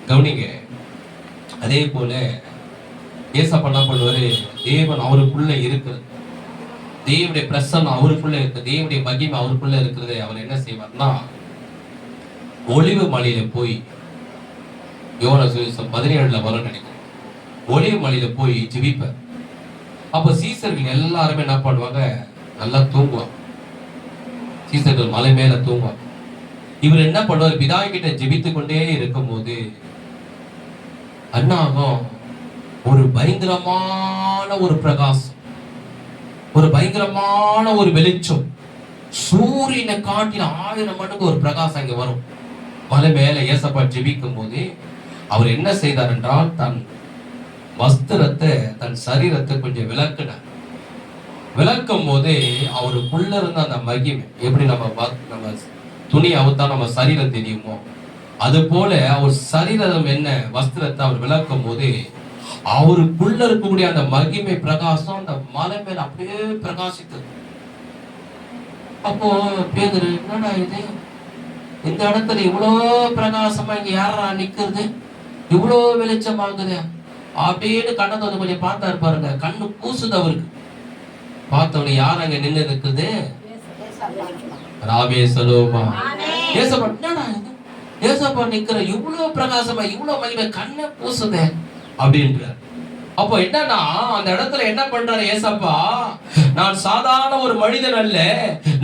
கவனிங்க. அதே போல ஏசப்பா என்ன பண்ணுவாரு, தேவன் அவருக்குள்ள இருக்கிறது, தேவனுடைய பிரசன்னம் அவருக்குள்ள இருக்கு, தேவனுடைய மகிமை அவருக்குள்ள இருக்கிறது. அவர் என்ன செய்வார்னா, ஒளிவு மலையில போய், யோவான் சுவிசேஷம் 17 வரும் நினைக்கிறேன், ஒளிவு மலையில போய் ஜெபிப்பார். அப்ப சீசர்கள் எல்லாருமே என்ன பண்ணுவாங்க, நல்லா தூங்குவாங்க. சீசர்கள் மலை மேல தூங்குவாங்க. இவர் என்ன பண்ணுவார், பிதா கிட்ட ஜெபித்து கொண்டே இருக்கும் போது அண்ணாகும் ஒரு பயங்கரமான ஒரு பிரகாசம், ஒரு பயங்கரமான ஒரு வெளிச்சம், சூரியனை காட்டின 1000 மடங்கு ஒரு பிரகாசம் இங்க வரும். மலை மேல ஏசப்பா ஜெபிக்கும் போது அவர் என்ன செய்தார் என்றால், தன் வஸ்திரத்தை, தன் சரீரத்தை கொஞ்சம் விளக்குனார். விளக்கும் போதே அவருக்குள்ள இருந்த அந்த மகிமை, எப்படி நம்ம துணி அவுத்தா நம்ம சரீரம் தெரியுமோ, அது போல அவர் சரீரம் என்ன வஸ்திரத்தை அவர் விளக்கும் போது அவருக்குள்ள இருக்கக்கூடிய அந்த மகிமை பிரகாசம் அந்த மலை மேல அப்படியே பிரகாசித்தது. அப்போ பேதுரு, என்னடா இது, இந்த இடத்துல இவ்வளோ பிரகாசமா இங்க யாரா நிக்கிறது, இவ்வளோ வெளிச்சமாகுது அப்படின்னு கண்ணத்தை வந்து கொஞ்சம் பார்த்தா இருப்பாருங்க. கண்ணு கூசுது அவருக்கு. பார்த்தவனு யார் அங்க நின்று இருக்குது, ராமே சலோமா ஏசப்பா. என்னடா இது, ஏசப்பா நிக்கிற இவ்வளவு பிரகாசமா இவ்வளவு மகிமை கண்ணை கூசுதே அப்படின்ற. அப்போ என்னன்னா அந்த இடத்துல என்ன பண்றாரு ஏசப்பா, நான் சாதாரண ஒரு மனிதன் அல்ல,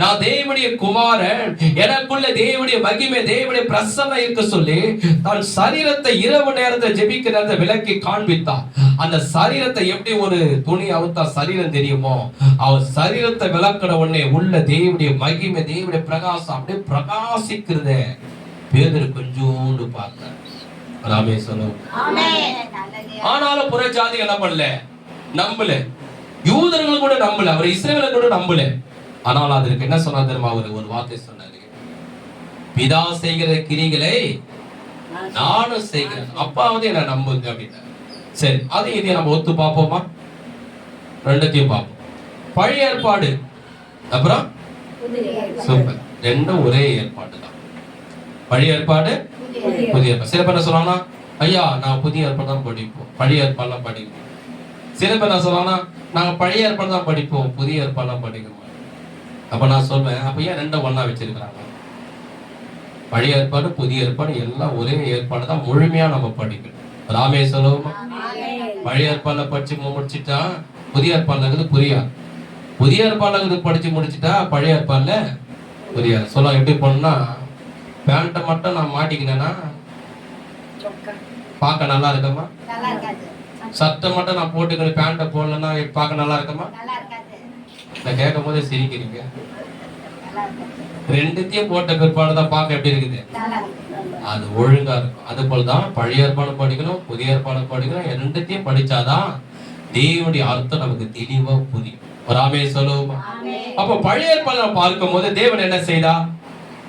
நான் தேவனுடைய குமாரன், எனக்குள்ள தேவனுடைய மகிமை தேவனுடைய பிரசன்னம் இருக்க சொல்லி தான் சரீரத்தை இரவு நேரத்தை ஜெபிக்கிற நேரத்தை விளக்கி காண்பித்தான். அந்த சரீரத்தை எப்படி ஒரு துணி அவுத்தா சரீரம் தெரியுமோ, அவர் சரீரத்தை விளக்கின உடனே உள்ள தேவனுடைய மகிமை தேவனுடைய பிரகாசம் அப்படியே பிரகாசிக்கிறதே. பேதுரு கொஞ்சோண்டு பார்த்தார். ராமே சொல்லும். ஆனாலும் புற ஜாதி என்ன பண்ணல, நம்பல. யூதர்கள் கூட நம்பல, அவர் இஸ்ரவேலர் கூட நம்பல. ஆனால் அதற்கு என்ன சொன்னா தெரியுமா, அவர் ஒரு வார்த்தை சொன்னாரு, பிதா செய்கிற கிரிகளை நானும் செய்கிறேன், அப்பா வந்து என்ன நம்புங்க அப்படின்னா. சரி, அது இதையும் நம்ம ஒத்து பார்ப்போமா, ரெண்டுத்தையும் பார்ப்போம். பழைய ஏற்பாடு அப்புறம் சூப்பர், ரெண்டும் ஒரே ஏற்பாடு தான். பழைய ஏற்பாடு புதிய ஏற்பாடு. சில பேர் என்ன சொல்றாங்கன்னா, ஐயா நான் புதிய ஏற்பாடு தான் படிப்போம், பழைய ஏற்பாடுலாம் படிப்போம். சில பேர் என்ன சொல்றாங்கன்னா, நாங்க பழைய ஏற்பாடு தான் படிப்போம், புதிய ஏற்பாடுலாம் படிக்க மாட்டோம். அப்ப நான் சொல்வேன், அப்ப ஏன் ரெண்டும் ஒண்ணா வச்சிருக்கிறாங்க? பழைய ஏற்பாடு புதிய ஏற்பாடு எல்லாம் ஒரே ஏற்பாடு தான், முழுமையா நம்ம படிக்கணும். ராமே சொல்லுவோமா, பழைய ஏற்பாடுல படிச்சு முடிச்சுட்டா புதிய ஏற்பாடுல இருக்குது புரியாது, புதிய ஏற்பாடுல இருக்குது படிச்சு முடிச்சுட்டா பழைய ஏற்பாடுல புரியாது. சொல்ல எப்படி பண்ணா, பேண்ட்டை மட்டும் நான் மாட்டிக்கினேன்னா பார்க்க நல்லா இருக்கமா, சட்டை மட்டும் நான் போட்டுக்கணும் பேண்ட்டை போடலன்னா பார்க்க நல்லா இருக்கமா? நான் கேட்கும் போதே சிரிக்கிறீங்க. ரெண்டுத்தையும் போட்ட பிற்பாடுதான் பார்க்க எப்படி இருக்குது, அது ஒழுங்கா இருக்கும். அது போலதான் பழைய ஏற்பாடு படிக்கணும் புதிய ஏற்பாடு படிக்கணும், ரெண்டுத்தையும் படிச்சாதான் தேவனுடைய அர்த்தம் நமக்கு தெளிவா புரியும். ராமே சொல்லுவோமா. அப்ப பழைய ஏற்பாடு நம்ம பார்க்கும் போது தேவன் என்ன செய்தா,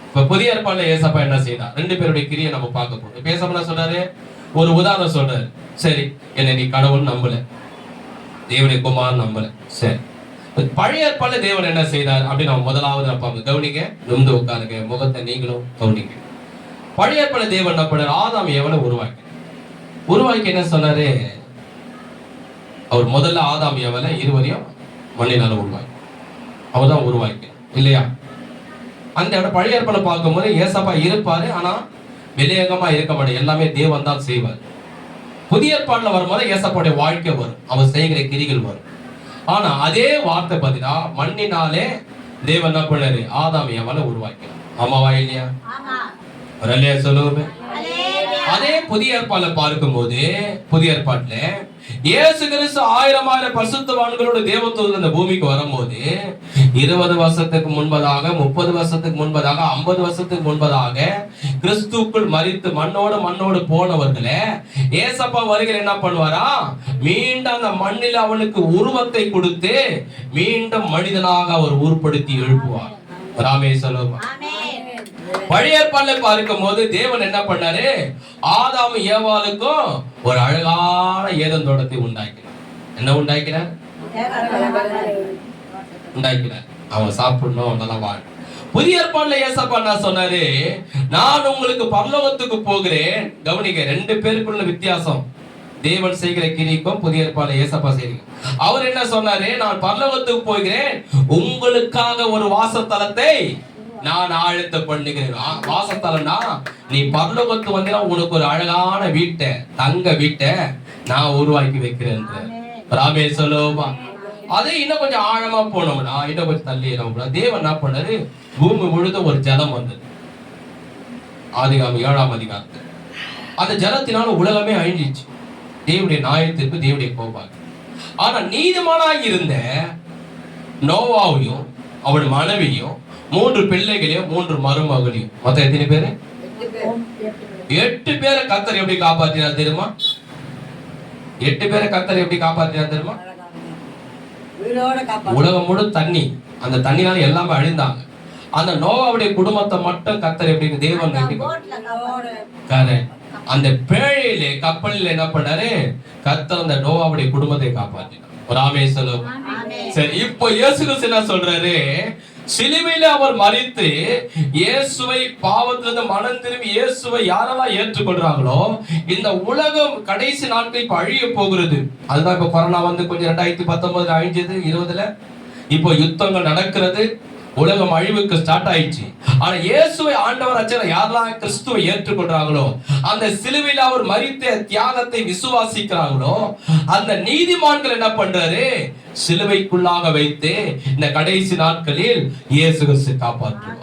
இப்ப புதிய ஏற்பாடுல ஏசப்பா என்ன செய்தா, ரெண்டு பேருடைய கிரியை நம்ம பார்க்க போறோம். பேசப்பட சொல்றாரு, ஒரு உதாரணம் சொல்றாரு. சரி, என்ன நீ கடவுள் நம்பல, தேவனுடைய குமாரன் நம்பல, சரி, பழைய ஏற்பாடுல தேவன் என்ன செய்தார் அப்படின்னு நம்ம முதலாவது அப்பா கவனிங்க, நிமிந்து உட்காருங்க, முகத்தை நீங்களும் கவனிங்க. பழைய ஏற்பாடுல தேவன் என்ன பண்ணார், ஆதாம் ஏவலை உருவாக்கி என்ன சொன்னாரு, அவர் முதல்ல ஆதாம் ஏவலை இருவரையும் மண்ணினால உருவாக்கி அவர் தான் உருவாக்கி இல்லையா? அந்த இடம் பழைய ஏற்பாடு பார்க்கும் போது ஏசப்பா இருப்பாரு, ஆனா வெளியங்கமா இருக்க மாட்டேன், எல்லாமே தேவன் தான் செய்வார். புதிய ஏற்பாடுல வரும்போது ஏசப்பாவுடைய வாழ்க்கை வரும், அவர் செய்கிற கிரிகள் வரும். ஆனா அதே வார்த்தை பார்த்தீங்கன்னா மண்ணினாலே தேவன் என்ன பண்ணாரு, ஆதாம் ஏவலை உருவாக்கி. ஆமாவா இல்லையா? சொல்லுவோமே. அதே புதிய ஏற்பாடுல பார்க்கும்போது, புதிய ஏற்பாட்டுல இயேசு கிறிஸ்து 1000 பரிசுத்தவான்களோட தேவதூதர்கள் இந்த பூமிக்கு வரும்போது 20 வருஷத்துக்கு முன்பதாக, 30 வருஷத்துக்கு முன்பதாக, 50 வருஷத்துக்கு முன்பதாக கிறிஸ்துக்குள் மரித்து மண்ணோடு போனவர்களே ஏசப்பா வருகிற என்ன பண்ணுவாரா, மீண்டும் அந்த மண்ணில் அவனுக்கு உருவத்தை கொடுத்து மீண்டும் மனிதனாக அவர் உருப்படுத்தி எழுப்புவார். ராமேஸ்வரம். பழைய ஏற்பாடுல பார்க்கும் போது தேவன் என்ன பண்ணாரு, ஆதாம் ஏவாளுக்கும் ஒரு அழகான ஏதேன் தோட்டத்தை உண்டாக்கினார். என்ன உண்டாக்கினார்? அவன் சாப்பிடணும், நல்லா வாழ. புதிய ஏற்பாடுல ஏசப்பா என்ன சொன்னாரு, நான் உங்களுக்கு பரலோகத்துக்கு போகிறேன். கவனிக்க, 2 பேருக்குள்ள வித்தியாசம். தேவன் செய்கிற கிரிக்கும் புதிய ஏற்பாடுல ஏசப்பா செய்கிறீங்க. அவர் என்ன சொன்னாரு, நான் பரலோகத்துக்கு போகிறேன், உங்களுக்காக ஒரு வாசத்தலத்தை நான் ஆயத்த பண்ணுகிறேன். வாசத்தலம்னா நீ பரலோகத்துக்கு வந்தீங்கன்னா உனக்கு ஒரு அழகான வீட்டை, தங்க வீட்டை நான் உருவாக்கி வைக்கிறேன். ராமே சொல்லுவா. அதே இன்னும் கொஞ்சம் ஆழமா போனோம்னா, இன்னும் கொஞ்சம் தள்ளி தேவன் என்ன பண்ணாரு, பூமி முழுக்க ஒரு ஜலம் வந்தது. ஆதிகாமம் 7ஆம் அதிகாரத்தில் அந்த ஜலத்தினால உலகமே அழிஞ்சிச்சு. தேவனுடைய நியாயத்திற்கு தேவனுடைய கோபாக. ஆனா நீதிமானாய் இருந்த நோவாவையும் அவள் மனைவியும் 3 பிள்ளைகளையும் 3 மருமகளையும், மொத்தம் எத்தனை பேரு? 8 பேரை கர்த்தர் எப்படி காப்பாற்றினார் தெரியுமா? 8 பேரை கர்த்தர் எப்படி காப்பாற்றினார் தெரியுமா? உலகம் முழு தண்ணி, அந்த தண்ணினால எல்லாமே அழிந்தாங்க. அந்த நோவாவுடைய குடும்பத்தை மட்டும் கர்த்தர் எப்படி தேவன் அந்த பேழையிலே கப்பலில் என்ன பண்ணாரு, கர்த்தர் அந்த நோவாவுடைய குடும்பத்தை காப்பாற்றினார். ராமேஸ்வரம். சரி, இப்போ இயேசு கிறிஸ்து என்ன சொல்றாரு, சிலுவையில அவர் மரித்து இயேசுவை பாவத்திலிருந்து மனம் திரும்பி இயேசுவை யாரெல்லாம் ஏற்றுக்கொள்றாங்களோ இந்த உலகம் கடைசி நாட்கள் இப்ப அழிய போகிறது. அதுதான் இப்ப கொரோனா வந்து கொஞ்சம் 2019 அழிஞ்சது, 20ல இப்போ யுத்தங்கள் நடக்கிறது, உலகம் அழிவுக்கு ஸ்டார்ட் ஆயிடுச்சு. ஆனா இயேசுவை ஆண்டவர் அச்சர யாரெல்லாம் கிறிஸ்துவை ஏற்றுக்கொள்றாங்களோ, அந்த சிலுவையில் அவர் மரித்த தியாகத்தை விசுவாசிக்கிறாங்களோ, அந்த நீதிமான்கள் என்ன பண்றாரு, சிலுவைக்குள்ளாக வைத்து இந்த கடைசி நாட்களில் இயேசு கிறிஸ்து காப்பாற்றுவார்.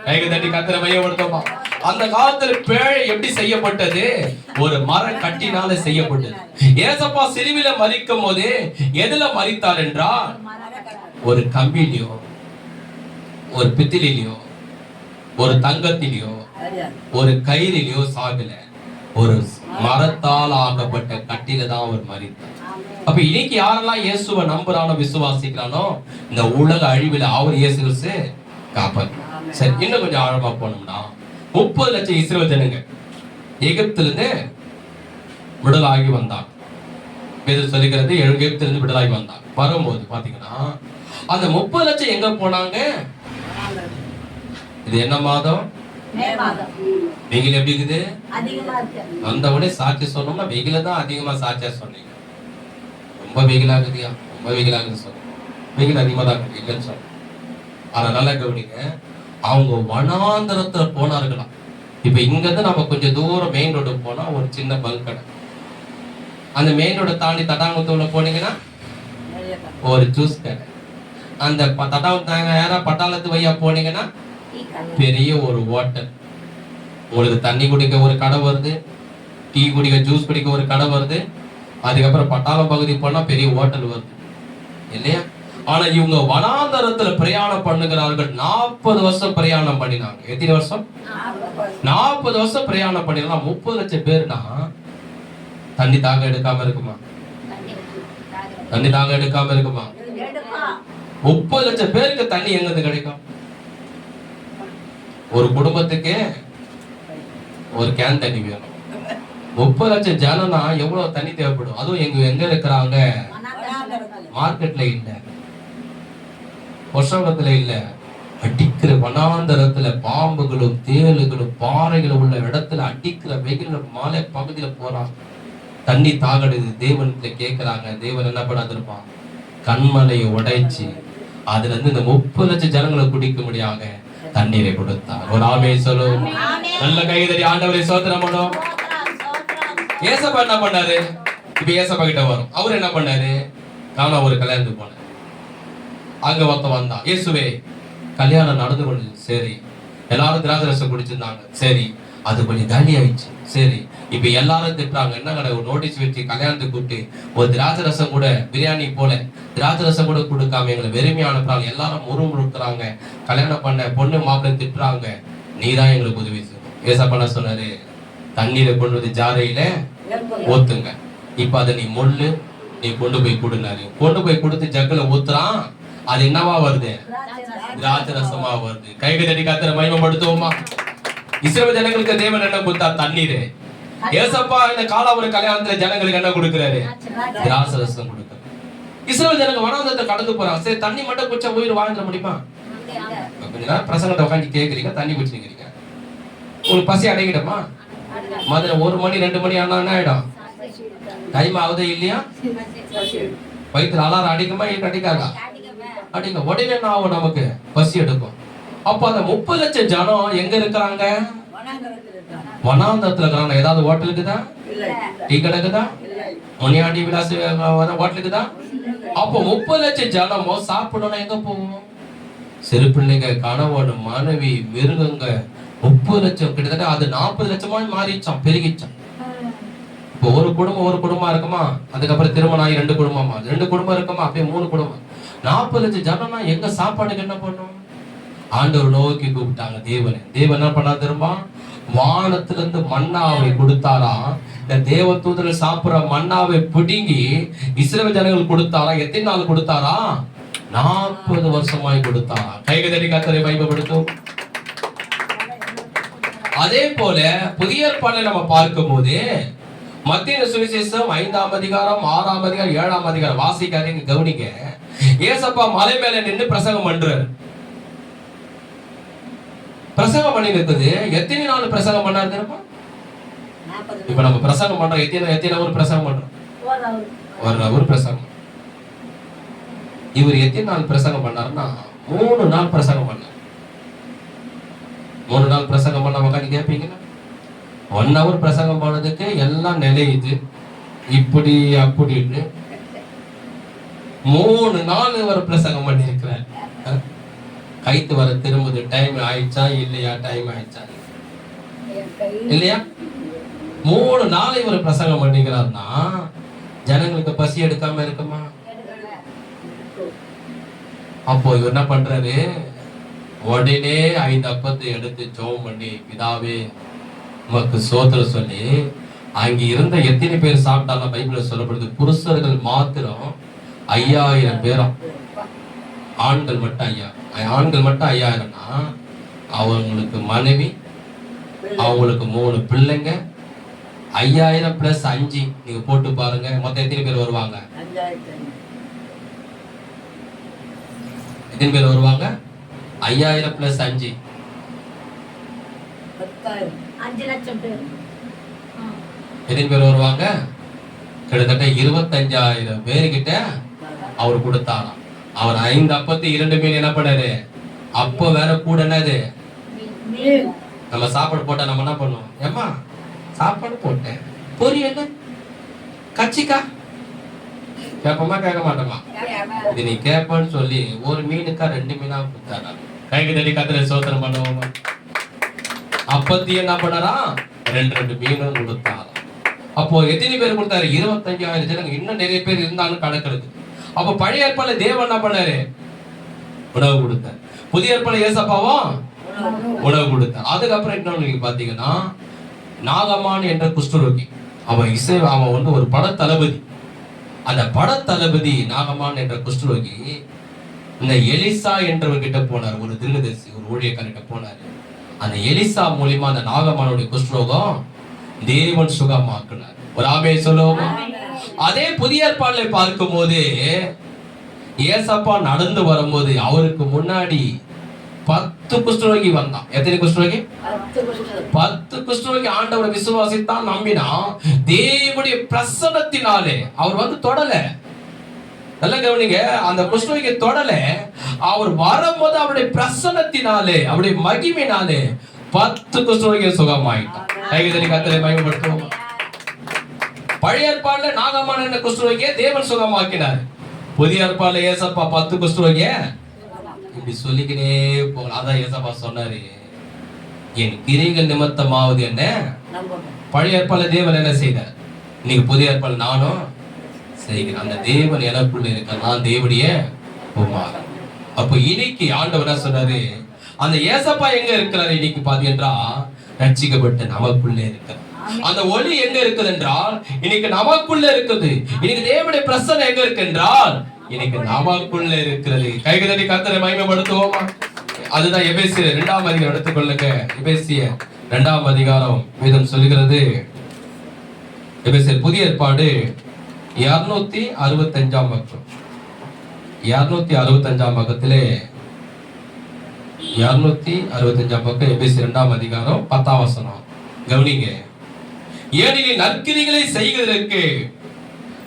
கையை தட்டி கர்த்தரை மையப்படுத்துமா. அந்த காலத்துல பேழை எப்படி செய்யப்பட்டது, ஒரு மர கட்டினால செய்யப்பட்டது. ஏசப்பா சிலுவையில மரிக்கும் போது எதுல மரித்தார் என்றால், ஒரு கம்பிலையோ, ஒரு பித்திலையோ, ஒரு தங்கத்திலையோ, ஒரு கயிறிலையோ சாகல, ஒரு மரத்தால் ஆக்கப்பட்ட கட்டில தான் அவர் மரித்தார். அப்ப இன்னைக்கு யாரெல்லாம் இயேசுவை நம்புறானோ, விசுவாசிக்கிறானோ, இந்த உலக அழிவில் அவர் இயேசு கிறிஸ்து காப்பாற்று. சரி, இன்னும் கொஞ்சம் ஆழமா போனோம்னா 30 லட்சம் இஸ்ரவேல் ஜனங்க எகிப்திலிருந்து விடுதலாகி வந்தாங்க. வேதம் சொல்லுகிறது எகிப்திலிருந்து விடுதலாகி வந்தாங்க. வரும்போது பாத்தீங்கன்னா அந்த 30 லட்சம் எங்க போனாங்க? இது என்ன மாதம்? வெயில் எப்படி இருக்குது? வந்த உடனே சாட்சி சொன்னோம்னா வெயில தான் அதிகமா சாட்சியா சொன்னீங்க. ரொம்ப வெயிலாகுதியா, ரொம்ப வெயிலாகுது சொல்ல, வெயில் அதிகமா தான் இல்லைன்னு சொல்ல. ஆனா நல்லா கவனிங்க, அவங்க வனாந்தரத்துல போனார்களாம். இப்ப இங்க இருந்து நம்ம கொஞ்சம் தூரம் மெயின் ரோடு போனா ஒரு சின்ன பங்க் கடை, அந்த மெயின் ரோட தாண்டி தட்டாங்குளத்துல போனீங்கன்னா ஒரு ஜூஸ் கடை, அந்த பட்டாளத்து வையா போனீங்கன்னா பெரிய ஒரு ஹோட்டல், உங்களுக்கு தண்ணி குடிக்க ஒரு கடை வருது, டீ குடிக்க ஜூஸ் குடிக்க ஒரு கடை வருது, அதுக்கப்புறம் பட்டாளம் பகுதி போனா பெரிய ஹோட்டல் வருது இல்லையா? ஆனா இவங்க வனாந்தரத்துல பிரயாணம் பண்ணுகிறார்கள். 40 வருஷம் பிரயாணம் பண்ணினாங்க. எத்தனை வருஷம்? 40 வருஷம் பிரயாணம் பண்ணினா 30 லட்சம் பேர்னா தண்ணி தாக எடுக்காம இருக்குமா? தண்ணி தாக எடுக்காம இருக்குமா? 30 லட்சம் பேருக்கு தண்ணி எங்க கிடைக்கும்? ஒரு குடும்பத்துக்கு ஒரு கேன் தண்ணி வேணும். 30 லட்சம் ஜனம்னா எவ்வளவு தண்ணி தேவைப்படும்? அதுவும் எங்க இருக்கிறாங்க? மார்க்கெட்ல இல்ல, பொசவத்துல இல்ல, அடிக்கிற வனாந்தரத்துல பாம்புகளும் தேளுகளும் பாறைகளும் உள்ள இடத்துல அடிக்கிற வெயில மாலை பகுதியில போறாங்க. தண்ணி தாகடுது, தேவன்கிட்ட கேட்கிறாங்க. தேவன் என்ன பண்ணாதிருப்பான்? கண்மலையை உடைச்சு அதுல இருந்து இந்த 30 லட்சம் ஜனங்களை குடிக்க முடியாத தண்ணீரை கொடுத்தார். ஒரு ஆமே சொல்லும். நல்ல கைதறி ஆண்டவரை சோதனை பண்ணும். ஏசப்பா என்ன பண்ணாரு? இப்ப ஏசப்பா கிட்ட வரும். அவர் என்ன பண்ணாரு? நானும் ஒரு கல்யாணத்துக்கு போனேன். அங்க ஒருத்த வந்தான். இயேசுவே, கல்யாணம் நடந்து கொண்டு, சரி, எல்லாரும் திராட்சை ரசம் குடிச்சிருந்தாங்க, சரி, அது கொஞ்சம் காலி ஆயிடுச்சு. சரி, இப்ப எல்லாரும் திட்டுறாங்க, என்ன கடை ஒரு நோட்டீஸ் வச்சு கல்யாணத்துக்கு கூப்பிட்டு ஒரு திராட்சை ரசம் கூட, பிரியாணி போல திராட்சை ரசம் கூட கொடுக்காம எங்களை வெறுமையா அனுப்புறாங்க. எல்லாரும் முறுமுறுக்கிறாங்க, கல்யாணம் பண்ண பொண்ணு மாப்பிள்ளை திட்டுறாங்க. நீ தான் எங்களுக்கு உதவி செய்யணும். ஏசப்பா சொன்னாரு, தண்ணீரை கொண்டு வந்து ஜாரையில ஊத்துங்க, இப்ப அதை நீ முள்ளு, நீ கொண்டு போய் கொடுனாரு. கொண்டு போய் கொடுத்து ஜக்குல ஊத்துறான். அது என்னவா வருது? திராட்சை ரசமா வருது. கைகள் தட்டி கர்த்தரை மகிமைப்படுத்துவோமா? இஸ்ரவேல் ஜனங்களுக்கு தேவன் என்ன கொடுத்தா? தண்ணீர். ஏசப்பா இந்த காலாவூர் கல்யாணத்துல ஜனங்களுக்கு என்ன கொடுக்கிறாரு? திராட்சை ரசம் கொடுக்கிறாரு. இஸ்ரவேல் ஜனங்க வனாந்தரத்தை கடந்து போறாங்க. சரி, தண்ணி மட்டும் குடிச்சா உயிர் வாழ்ந்துட முடியுமா? கொஞ்ச நேரம் பிரசங்கத்தை உட்காந்து கேட்கறீங்க, தண்ணி குடிச்சுக்கிறீங்க, உங்களுக்கு பசி அடைகிடுமா? மதியம் 1 மணி 2 மணி ஆனா என்ன ஆயிடும்? டைம் ஆகுதே இல்லையா? வயிற்றுல அலாரம் அடிக்குமா? அடிக்காதா? அடிங்க. உடனே என்ன ஆகும்? நமக்கு பசி எடுக்கும். அப்ப அந்த 30 லட்சம் ஜனம் எங்க இருக்கிறாங்க? வனாந்தரத்துல இருக்கிறாங்க. ஏதாவது ஹோட்டலுக்குதா? டீ கடைக்குதா? முனியாண்டி விலாச ஹோட்டலுக்குதா? அப்போ 30 லட்சம் ஜனமும் சாப்பிடணும். எங்க போவோம்? சிறு பிள்ளைங்க, கணவன், மனைவி, மிருகங்க, 30 லட்சம், கிட்டத்தட்ட அது 40 லட்சமா மாறிச்சான், பெருகிச்சான். இப்போ ஒரு குடும்பம் இருக்குமா, அதுக்கப்புறம் திருமணம் ஆகி 2 குடும்பமா, 2 குடும்பம் இருக்குமா, அப்படியே 3 குடும்பம், 40 லட்சம் ஜனம்னா எங்க சாப்பாடுக்கு என்ன பண்ணும்? ஆண்டவர் நோக்கி கூப்பிட்டாங்க. தேவன் என்ன பண்ணா தெரியுமா? வானத்திலிருந்து மன்னாவை கொடுத்தாரா. இந்த தேவ தூதர்கள் சாப்பிடுற மன்னாவை பிடுங்கி இஸ்ரவேல் ஜனங்கள் கொடுத்தாரா. எத்தனை நாள் கொடுத்தாரா? 40 வருஷமாய் கொடுத்தாரா. கைகள் தட்டி கர்த்தரை மகிமைப்படுத்தும். அதே போல புதிய ஏற்பாட்டை நம்ம பார்க்கும் போது மத்தேயு சுவிசேஷம் 5ஆம் அதிகாரம் 6ஆம் அதிகாரம் 7ஆம் அதிகாரம் வாசிக்காதீங்க, கவனிங்க. ஏசப்பா மலை மேல நின்று பிரசங்கம் பண்றாரு. பிரசங்கம் பண்ணி இருக்குது. எத்தனை நாள் பிரசங்கம் பண்ணாரு தெரியுமா? இப்ப நம்ம பிரசங்கம் பண்றோம், எத்தனை ஹவர் பிரசங்கம் பண்றோம்? 1 ஹவர் பிரசங்கம். இவர் எத்தனை நாள் பிரசங்கம் பண்ணாருன்னா 3 நாள் பிரசங்கம் பண்ணார். 3 நாள் பிரசங்கம் பண்ண உட்காந்து கேட்பீங்களா? 1 ஹவர் பிரசங்கம் பண்ணதுக்கு எல்லாம் நிலையுது இப்படி அப்படின்னு. 3 நாள் இவர் பிரசங்கம் பண்ணி இருக்கிறார். கைத்து வர திரும்புது. டைம் ஆயிடுச்சா இல்லையா? டைம் ஆயிடுச்சா இல்லையா? 3 நாள் இவர் பிரசங்கம் பண்ணிக்கிறார்னா ஜனங்களுக்கு பசி எடுக்காம இருக்குமா? அப்போ இவர் என்ன பண்றாரு? உடனே 5 அப்பத்தை எடுத்து ஜெபம் பண்ணி, பிதாவே உமக்கு ஸ்தோத்திரம் சொல்லி, அங்க இருந்த எத்தனை பேர் சாப்பிட்டாலும் பைபிள்ல சொல்லப்படுது, புருஷர்கள் மாத்திரம் 5000 பேரும், ஆண்கள் மட்டும் 5000னா அவங்களுக்கு மனைவி, அவங்களுக்கு 3 பிள்ளைங்க, 5000 பிளஸ் 5 நீங்க போட்டு பாருங்க, மொத்தம் எத்தனை பேர் வருவாங்க? எத்தனை பேர் வருவாங்க? 5000 பிளஸ் 5 5 லட்சம் பேர். எத்தனை பேர் வருவாங்க? கிட்டத்தட்ட 25,000 பேர்கிட்ட அவர் கொடுத்தாராம். அவர் 5 அப்பத்து 2 மீன் என்ன பண்ணாரு? அப்போ வேற கூட என்னது, நம்ம சாப்பாடு போட்டா நம்ம என்ன பண்ணுவோம்? ஏம்மா சாப்பாடு போட்டேன், பொரியல் கச்சிக்கா கேட்போமா கேட்க மாட்டோமா? இது நீ கேட்பன்னு சொல்லி 1 மீனுக்கா 2 மீனா கொடுத்தாரா. கைக்கு தட்டி கர்த்தரை ஸ்தோத்திரம் பண்ணுவோமா? அப்பத்தி என்ன பண்ணாரா? 2 மீனும் கொடுத்தாரா. அப்போ எத்தனை பேர் கொடுத்தாரு? 25,000 ஜனங்க. இன்னும் நிறைய பேர் இருந்தாலும் கணக்கு. அப்ப பழைய ஏற்பாடுல தேவன் என்ன பண்ணாரு? உணவு கொடுத்தார். புதிய ஏற்பாடுல ஏசப்பாவும் உணவு கொடுத்தார். அதுக்கப்புறம் இன்னொன்னு நீங்க பாத்தீங்கன்னா, நாகமான் என்ற குஷ்டரோகி, அவன் வந்து ஒரு பட தளபதி. அந்த பட தளபதி நாகமான் என்ற குஷ்டரோகி இந்த எலிசா என்றவர்கிட்ட போனார். ஒரு தீர்க்கதரிசி, ஒரு ஊழியக்காரர்கிட்ட போனாரு. அந்த எலிசா மூலியமா அந்த நாகமானுடைய குஷ்டரோகம் தேவன் சுகமாக்குனார். ஒரு ஆமென் சொல்லுவோமா? அதே புதிய ஏற்பாடுல பார்க்கும் போது ஏசப்பா நடந்து வரும்போது அவருக்கு முன்னாடி 10 குஷ்டரோகி வந்தான். எத்தனை குஷ்டரோகி? 10 குஷ்டரோகி ஆண்டவரை விசுவாசித்தான், நம்பினா. தேவனுடைய பிரசன்னத்தினாலே அவர் வந்து தொடல. நல்லா கவனிங்க, அந்த குஷ்டரோகி தொடல. அவர் வரும்போது அவருடைய பிரசன்னத்தினாலே, அவருடைய மகிமையினாலே 10 குஷ்டரோகி சுகமாயிட்டான். கைகளை கர்த்தரை மகிமைப்படுத்துவோம். பழைய ஏற்பாடுல நாகமான் என்ற குஷ்டரோகியை தேவன் சுகமாக்கினார். புதிய ஏற்பாடுல ஏசப்பா 10 குஷ்டரோகியை இப்படி சொல்லிக்கினே போகலாம். அதான் ஏசப்பா சொன்னாரு, என் கிரிகள் நிமித்தமாவது என்ன. நம்பணும். பழைய ஏற்பாடுல தேவன் என்ன செய்தார், இன்னைக்கு புதிய ஏற்பாடு நானும் செய்கிறேன். அந்த தேவன் எனக்குள்ள இருக்க, நான் தேவனுடைய குமாரன். அப்போ இன்னைக்கு ஆண்டவர் என்ன சொன்னாரு, அந்த ஏசப்பா எங்க இருக்கிறாரு இன்னைக்கு பாத்தீங்கன்னா, ரட்சிக்கப்பட்டு நமக்குள்ளே இருக்கிறார். அந்த ஒளி எங்க இருக்குது என்றால் இன்னைக்கு நமக்குள்ள இருக்குது. இன்னைக்கு தேவனுடைய பிரசன்னம் எங்க இருக்கு என்றால் இன்னைக்கு நமக்குள்ள இருக்கிறது. கைகளை கர்த்தரை மகிமைப்படுத்துவோமா? அதுதான் எபேசியர் 2ஆம் அதிகாரம் எடுத்துக்கொள்ளுங்க. எபேசியர் 2ஆம் அதிகாரம் வேதம் சொல்லுகிறது. எபேசியர் புதிய ஏற்பாடு 265ஆம் பக்கம். 265ஆம் பக்கத்திலே 265ஆம் பக்கம் எபேசியர் 2ஆம் அதிகாரம் 10ஆம் வசனம் கவனிங்க. ஏனெனில் நற்கிரிகளை செய்வதற்கு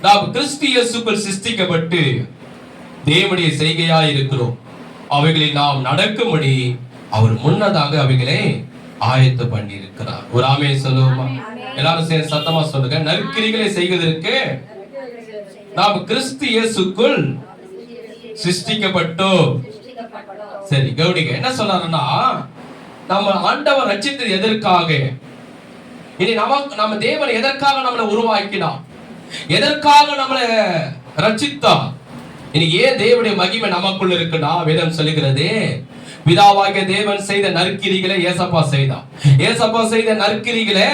நாம் கிறிஸ்து இயேசுக்குள் சிருஷ்டிக்கப்பட்டு தேவனுடைய செய்கையாய் இருக்கிறோம். அவைகளில் நாம் நடக்கும்படி அவர் முன்னதாக அவைகளை ஆயத்து பண்ணி இருக்கிறார். ஒரு ஆமென் சொல்லுவோமா? எல்லாரும் சேர்ந்து சத்தமா சொல்லுங்க. நற்கிரிகளை செய்வதற்கு நாம் கிறிஸ்து இயேசுக்குள் சிருஷ்டிக்கப்பட்டோம். சரி கவனிங்க, என்ன சொல்றாருன்னா, நம்ம ஆண்டவர் ரட்சித்தது எதற்காக? இனி நம்ம தேவன் எதற்காக நம்மளை உருவாக்கினார், எதற்காக நம்மளை ரட்சித்தார்? இனி ஏன் தேவனுடைய மகிமை நமக்குள்ள இருக்குன்னா, வேதம் சொல்லுகிறது, பிதாவாகிய தேவன் செய்த நற்கிரிகளை ஏசப்பா செய்தார். ஏசப்பா செய்த நற்கிரிகளை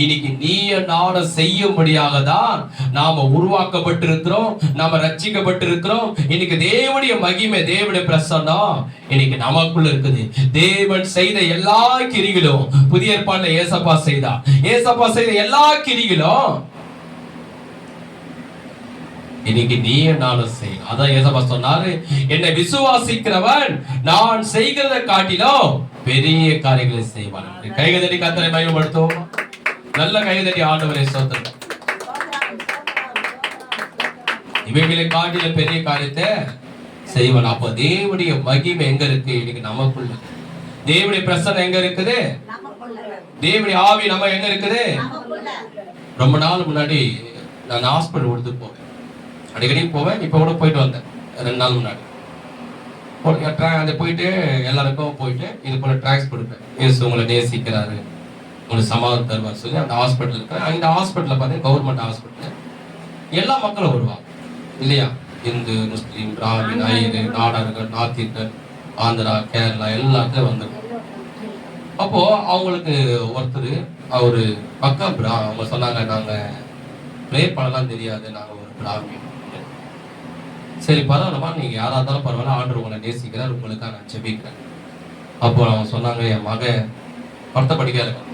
இன்னைக்கு நீய நாட செய்யும்படியாக தான் நாம உருவாக்கப்பட்டிருக்கிறோம், நாம ரட்சிக்கப்பட்டிருக்கிறோம். இன்னைக்கு தேவனுடைய மகிமை, தேவனுடைய பிரசன்னம் இன்னைக்கு நமக்குள்ள இருக்குது. தேவன் செய்த எல்லா கிரிகளும் புதிய ஏற்பாடுல ஏசப்பா செய்தார். ஏசப்பா செய்த எல்லா கிரிகளும் இன்னைக்கு நீ என்னாலும் செய். அதான் ஏசப்பா சொன்னாரு, என்னை விசுவாசிக்கிறவன் நான் செய்கிறத காட்டிலும் பெரிய காரியங்களை செய்வான். கைகதடி கர்த்தரை மகிமைப்படுத்துவோம். நல்ல கைதடி ஆண்டவரை ஸ்தோத்திரம். இவைகளை காட்டிலும் பெரிய காரியத்தை செய்வான். அப்போ தேவனுடைய மகிமை எங்க இருக்கு? இன்னைக்கு நமக்குள்ள. தேவனுடைய பிரசன்னம் எங்க இருக்குது? தேவனுடைய ஆவி நம்ம எங்க இருக்குது? ரொம்ப நாள் முன்னாடி நான் ஹாஸ்பிட்டல் கொடுத்து போவேன், அடிக்கடி போவேன். இப்போ கூட போயிட்டு வந்தேன் 2 நாள் முன்னாடி. அந்த போயிட்டு எல்லாருக்கும் போயிட்டு இது போல ட்ராக்ஸ் கொடுப்பேன். இயேசு உங்களை நேசிக்கிறாரு, உங்களுக்கு சமாதானம் தருவார் சொல்லி அந்த ஹாஸ்பிட்டல் இருக்கிறேன். இந்த ஹாஸ்பிட்டலில் பார்த்தீங்கன்னா கவர்மெண்ட் ஹாஸ்பிட்டல், எல்லா மக்களும் வருவாங்க இல்லையா? இந்து, முஸ்லீம், பிராமின், ஐயர், நாடார்கள், நார்த் இந்தியன், ஆந்திரா, கேரளா எல்லாத்துலையும் வந்துடும். அப்போ அவங்களுக்கு ஒருத்தர் அவரு பக்கா அவங்க சொன்னாங்க, நாங்கள் ப்ரே பண்ணலாம் தெரியாது, நாங்கள் ஒரு பிராமின். சரி பரவாயில்லமா, நீங்க யாரா இருந்தாலும் பரவாயில்ல, ஆண்டவர் உங்களை நேசிக்கிறார், உங்களுக்காக நான் ஜெபிக்கிறேன். அப்போ அவங்க சொன்னாங்க, என் மகன் படுத்தபடிக்கா இருக்கான்,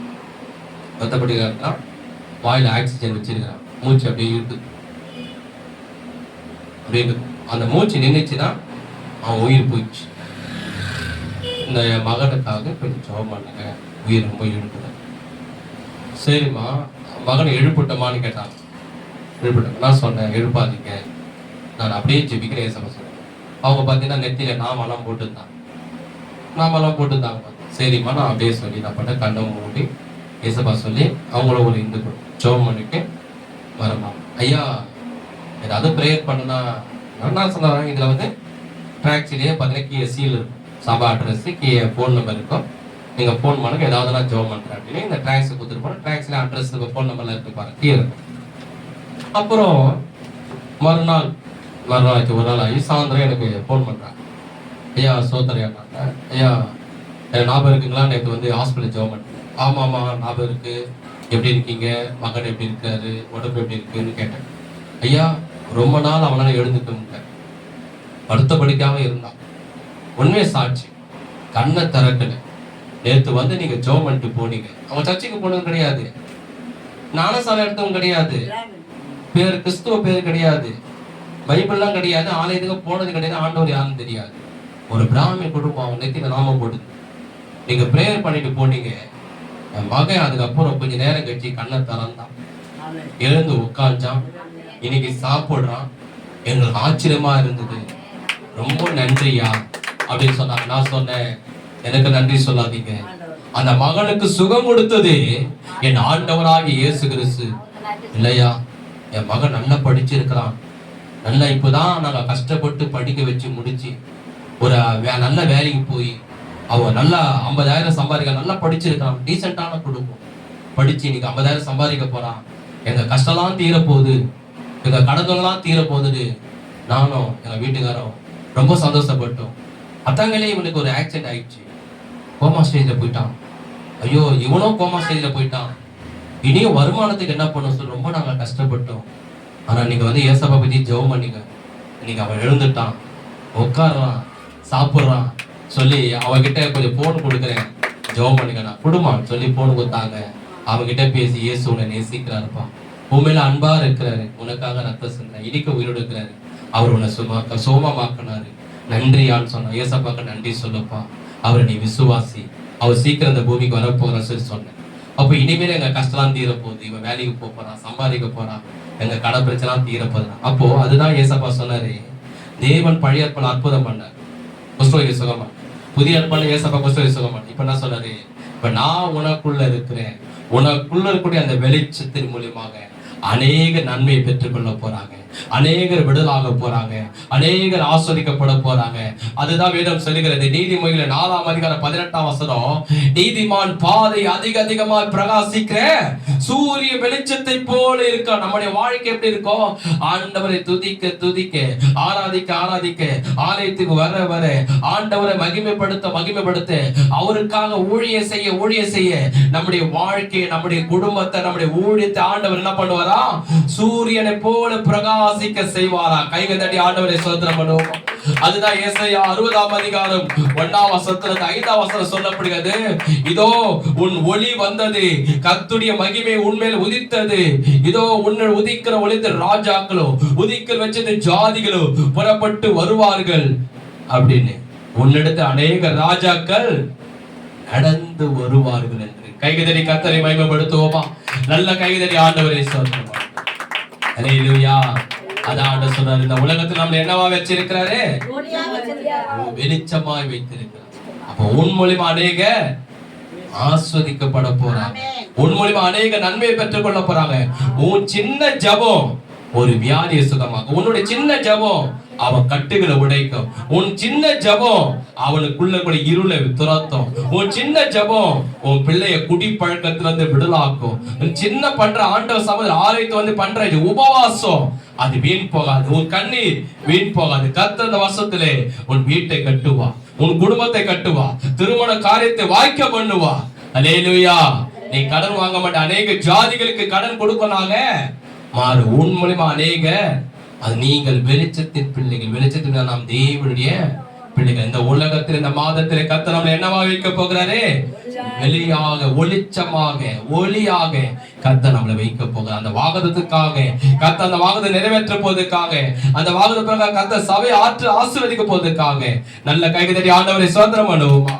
படுத்தபடிக்கா இருக்கான், வாயில ஆக்சிஜன் வச்சிருக்கிறான், மூச்சு அப்படியே இருக்கு, அப்படியே அந்த மூச்சு நின்றுச்சுன்னா அவன் உயிர் போயிடுச்சு. இந்த மகனுக்காக கொஞ்சம் ஜெபம் பண்ணுங்க, உயிர் ரொம்ப இழுக்குது. சரிம்மா, மகனை எழுப்பிட்டோமான்னு கேட்டாங்க. எழுப்பிட்டேன். நான் சொன்னேன், எழுப்பாதீங்க, நான் அப்படியே ஜெபிக்கிறேன் ஏசப்பா சொன்னேன். அவங்க பார்த்தீங்கன்னா நெத்தியில நாமெல்லாம் போட்டுருந்தாங்க, நாமெல்லாம் போட்டுருந்தாங்க. சரிம்மா, நான் அப்படியே சொல்லி நான் பண்ண கண்ணை மூடி ஏசப்பா சொல்லி அவங்கள ஒரு இந்த ஜெபம் பண்ணிட்டு வரமா, ஐயா ஏதாவது ப்ரேயர் பண்ணுனா நான் சொன்னாங்க. இதில் வந்து ட்ராக்ஸிலேயே பார்த்தீங்கன்னா கீழே சீல் இருக்கும், சபா அட்ரஸ், கீழே ஃபோன் நம்பர் இருக்கும். நீங்கள் ஃபோன் பண்ணுங்க, ஏதாவது நான் ஜெபம் பண்ணுறேன் அப்படின்னு இந்த ட்ராக்ஸை கொடுத்துட்டு போனேன். ட்ராக்ஸில் அட்ரஸ் ஃபோன் நம்பர்லாம் இருக்கு பாருங்க, கீழே இருக்கும். அப்புறம் மறுநாள் ஒரு நாள் ஆகி சாயந்தரம் எனக்கு ஃபோன் பண்ணுறாங்க, ஐயா சோதரையாண்ணாங்க, ஐயா எனக்கு ஞாபகம் இருக்குங்களா, நேற்று வந்து ஹாஸ்பிட்டல் ஜெபம் பண்ணுறேன். ஆமாம்மா ஞாபகம் இருக்கு, எப்படி இருக்கீங்க, மகன் எப்படி இருக்காரு, உடம்பு எப்படி இருக்குன்னு கேட்டேன். ஐயா ரொம்ப நாள் அவனால் எழுந்துக்க முடியல, படுத்தபடிக்காம இருந்தான், உண்மையை சாட்சி, கண்ணை திறக்கல. நேற்று வந்து நீங்க ஜெபம் பண்ணிட்டு போனீங்க. அவன் சர்ச்சுக்கு போனதும் கிடையாது, ஞானசாலை எடுத்தவங்க கிடையாது, பேர் கிறிஸ்துவ பேர் கிடையாது, பைபிள்லாம் கிடையாது, ஆலயத்துக்கு போனது கிடையாது, ஆண்டவர் யாருன்னு தெரியாது. ஒரு பிராமி குடும்பம், அவங்க நெத்தியில நாம போடுது. நீங்க பிரேயர் பண்ணிட்டு போனீங்க. என் மகன் அதுக்கப்புறம் கொஞ்ச நேரம் கழிச்சு கண்ணை திறந்தான், எழுந்து உட்கார்ந்தான், இன்னைக்கு சாப்பிடுறான். எங்களுக்கு ஆச்சரியமா இருந்தது, ரொம்ப நன்றியா அப்படின்னு சொன்னாங்க. நான் சொன்னேன், எனக்கு நன்றி சொல்லாதீங்க, அந்த மகனுக்கு சுகம் கொடுத்தது என் ஆண்டவராகிய இயேசு கிறிஸ்து இல்லையா? என் மகன் நல்லா படிச்சிருக்கிறான், நல்லா இப்போதான் நாங்கள் கஷ்டப்பட்டு படிக்க வச்சு முடிச்சு ஒரு நல்ல வேலைக்கு போய் அவன் நல்லா 50,000 சம்பாதிக்க, நல்லா படிச்சிருக்கான், டீசென்டான குடும்பம், படிச்சு இன்னைக்கு 50,000 சம்பாதிக்க போறான். எங்க கஷ்டம்லாம் தீர போகுது, எங்க கடன்கள்லாம் தீர போகுது. நானும் எங்க வீட்டுக்காரும் ரொம்ப சந்தோஷப்பட்டோம். அத்தாங்களே இவனுக்கு ஒரு ஆக்சிடென்ட் ஆயிடுச்சு, கோமா ஸ்டேஜ்ல போயிட்டான். ஐயோ, இவனும் கோமா ஸ்டேஜ்ல போயிட்டான். இனியும் வருமானத்துக்கு என்ன பண்ண சொல்லி ரொம்ப நாங்க கஷ்டப்பட்டோம். ஆனா நீங்க வந்து ஏசப்பா பத்தி ஜெபம் பண்ணிக்க. இன்னைக்கு அவன் எழுந்துட்டான், உட்காடுறான், சாப்பிட்றான் சொல்லி அவகிட்ட கொஞ்சம் போன் கொடுக்குறேன், ஜெபம் பண்ணிக்கண்ணா குடும்பம் சொல்லி போன் கொடுத்தாங்க. அவகிட்ட பேசி, இயேசு உன்னை நேசிக்கிறாருப்பா, உண்மையில அன்பா இருக்கிறாரு, உனக்காக ரத்த சிந்தை இடிக்க உயிரோடு இருக்கிறாரு, அவர் உன்னை சோமமாக்கினாரு, நன்றியான்னு சொன்னா. ஏசப்பாக்கு நன்றி சொல்லுப்பா, அவரை நீ விசுவாசி, அவர் சீக்கிரம் இந்த பூமிக்கு வரப்போறான்னு சொல்லி சொன்னேன். அப்போ இனிமேல் எங்க கஷ்டம் தீர போகுது, இவன் வேலைக்கு போறான், சம்பாதிக்க போறான், எங்க கடை பிரச்சனை தீர போதுறான். அப்போ அதுதான் ஏசப்பா சொன்னாரு, தேவன் பழைய ஏற்பாடு அற்புதம் பண்ணார், குஷ்டரோகி சுகமா, புதிய ஏற்பாடு ஏசப்பா குஷ்டரோகி சுகமா. இப்ப என்ன சொன்னாரு, இப்ப நான் உனக்குள்ள இருக்கிறேன், உனக்குள்ள இருக்கக்கூடிய அந்த வெளிச்சத்தின் மூலியமாக அநேக நன்மையை பெற்றுக்கொள்ள போறாங்க, அநேகர் விடுதலாக போறாங்க, அநேகர் ஆஸ்வதிக்கப்பட போறாங்க. அதுதான் வேதம் சொல்லுகிறது. நீதிமொழிகள் 4:18 நீதிமான் பாதை அதிகமாய் பிரகாசிக்கிற சூரிய வெளிச்சத்தை போல இருக்க. நம்முடைய வாழ்க்கை எப்படி இருக்கும்? ஆண்டவரை துதிக்க ஆராதிக்க ஆலயத்துக்கு வர ஆண்டவரை மகிமைப்படுத்த அவருக்காக ஊழியம் செய்ய நம்முடைய வாழ்க்கையை, நம்முடைய குடும்பத்தை, நம்முடைய ஊழியத்தை ஆண்டவர் என்ன பண்ணுவாரா? சூரியனை போல பிரகாசிக்க செய்வாரா? கைகள் தட்டி ஆண்டவரை ஸ்தோத்திரம் பண்ணுவோம். அதுதான் ஏசாயா 60:1 சொல்லப்படுகிறது. இதோ உன் ஒளி வந்தது, கர்த்தருடைய மகிமை உன்மேல் உதித்தது. இதோ உன்னை உதிக்கிற ராஜாக்களோ, உதிக்க வச்சது ஜாதிகளோ புறப்பட்டு வருவார்கள் அப்படின்னு. உன்னிடத்து அநேக ராஜாக்கள் நடந்து வருவார்கள் என்று. கைகதறி கர்த்தரை மகிமைப்படுத்துவோமா? நல்ல கைகதறி ஆண்டவரை ஸ்தோத்திரம். அல்லேலூயா. அதான் ஆண்டவர் சொன்னார், இந்த உலகத்துல நம்ம என்னவா வச்சிருக்கிறாரு? வெளிச்சமாய் வைத்திருக்கிறார். அப்ப உன் மூலியமா அநேக ஆஸ்வதிக்கப்பட போறாங்க, உன் மூலியமா அநேக நன்மையை பெற்றுக் கொள்ள போறாங்க. உன் சின்ன ஜெபம் ஒரு வியாதியை சுகமாக்கும். உன்னுடைய சின்ன ஜெபம் அவன் கட்டுகளை உடைக்கும். உன் சின்ன ஜெபம் அவனுக்குள்ள கூட இருளை துரத்தும். உன் சின்ன ஜெபம் உன் பிள்ளைய குடிப்பழக்கத்துல இருந்து விடுதலாக்கும். சின்ன பண்ற ஆண்டவர் சமூக ஆலயத்தை வந்து பண்ற உபவாசம் அது வீண் போகாது, உன் கண்ணீர் வீண் போகாது. கர்த்தர் இந்த வருஷத்திலே உன் வீட்டை கட்டுவா, உன் குடும்பத்தை கட்டுவா, திருமண காரியத்தை வாய்க்க பண்ணுவா. அல்லேலூயா. நீ கடன் வாங்க மாட்ட, அநேக ஜாதிகளுக்கு கடன் கொடுக்கனாங்க மாறு. உன் மூலியமா அநேக அது நீங்கள் வெளிச்சத்தின் பிள்ளைகள். வெளிச்சத்தின் நாம் தேவனுடைய பிள்ளைகள். இந்த உலகத்தில் இந்த மாதத்திலே கர்த்தர் நம்மை என்னவா வைக்க போகிறாரு? வெளியாக, ஒளிச்சமாக, ஒளியாக கர்த்தர் நம்மளை வைக்க போகிறார். அந்த வாக்குத்தத்தத்துக்காக கர்த்தர் அந்த வாக்குத்தத்தை நிறைவேற்ற போவதற்காக, அந்த வாக்குத்தத்தத்துக்காக கர்த்தர் சபையை ஆசீர்வதிக்க போவதற்காக நல்ல கைகளை தட்டி ஆண்டவரை ஸ்தோத்திரம் பண்ணுவோமா?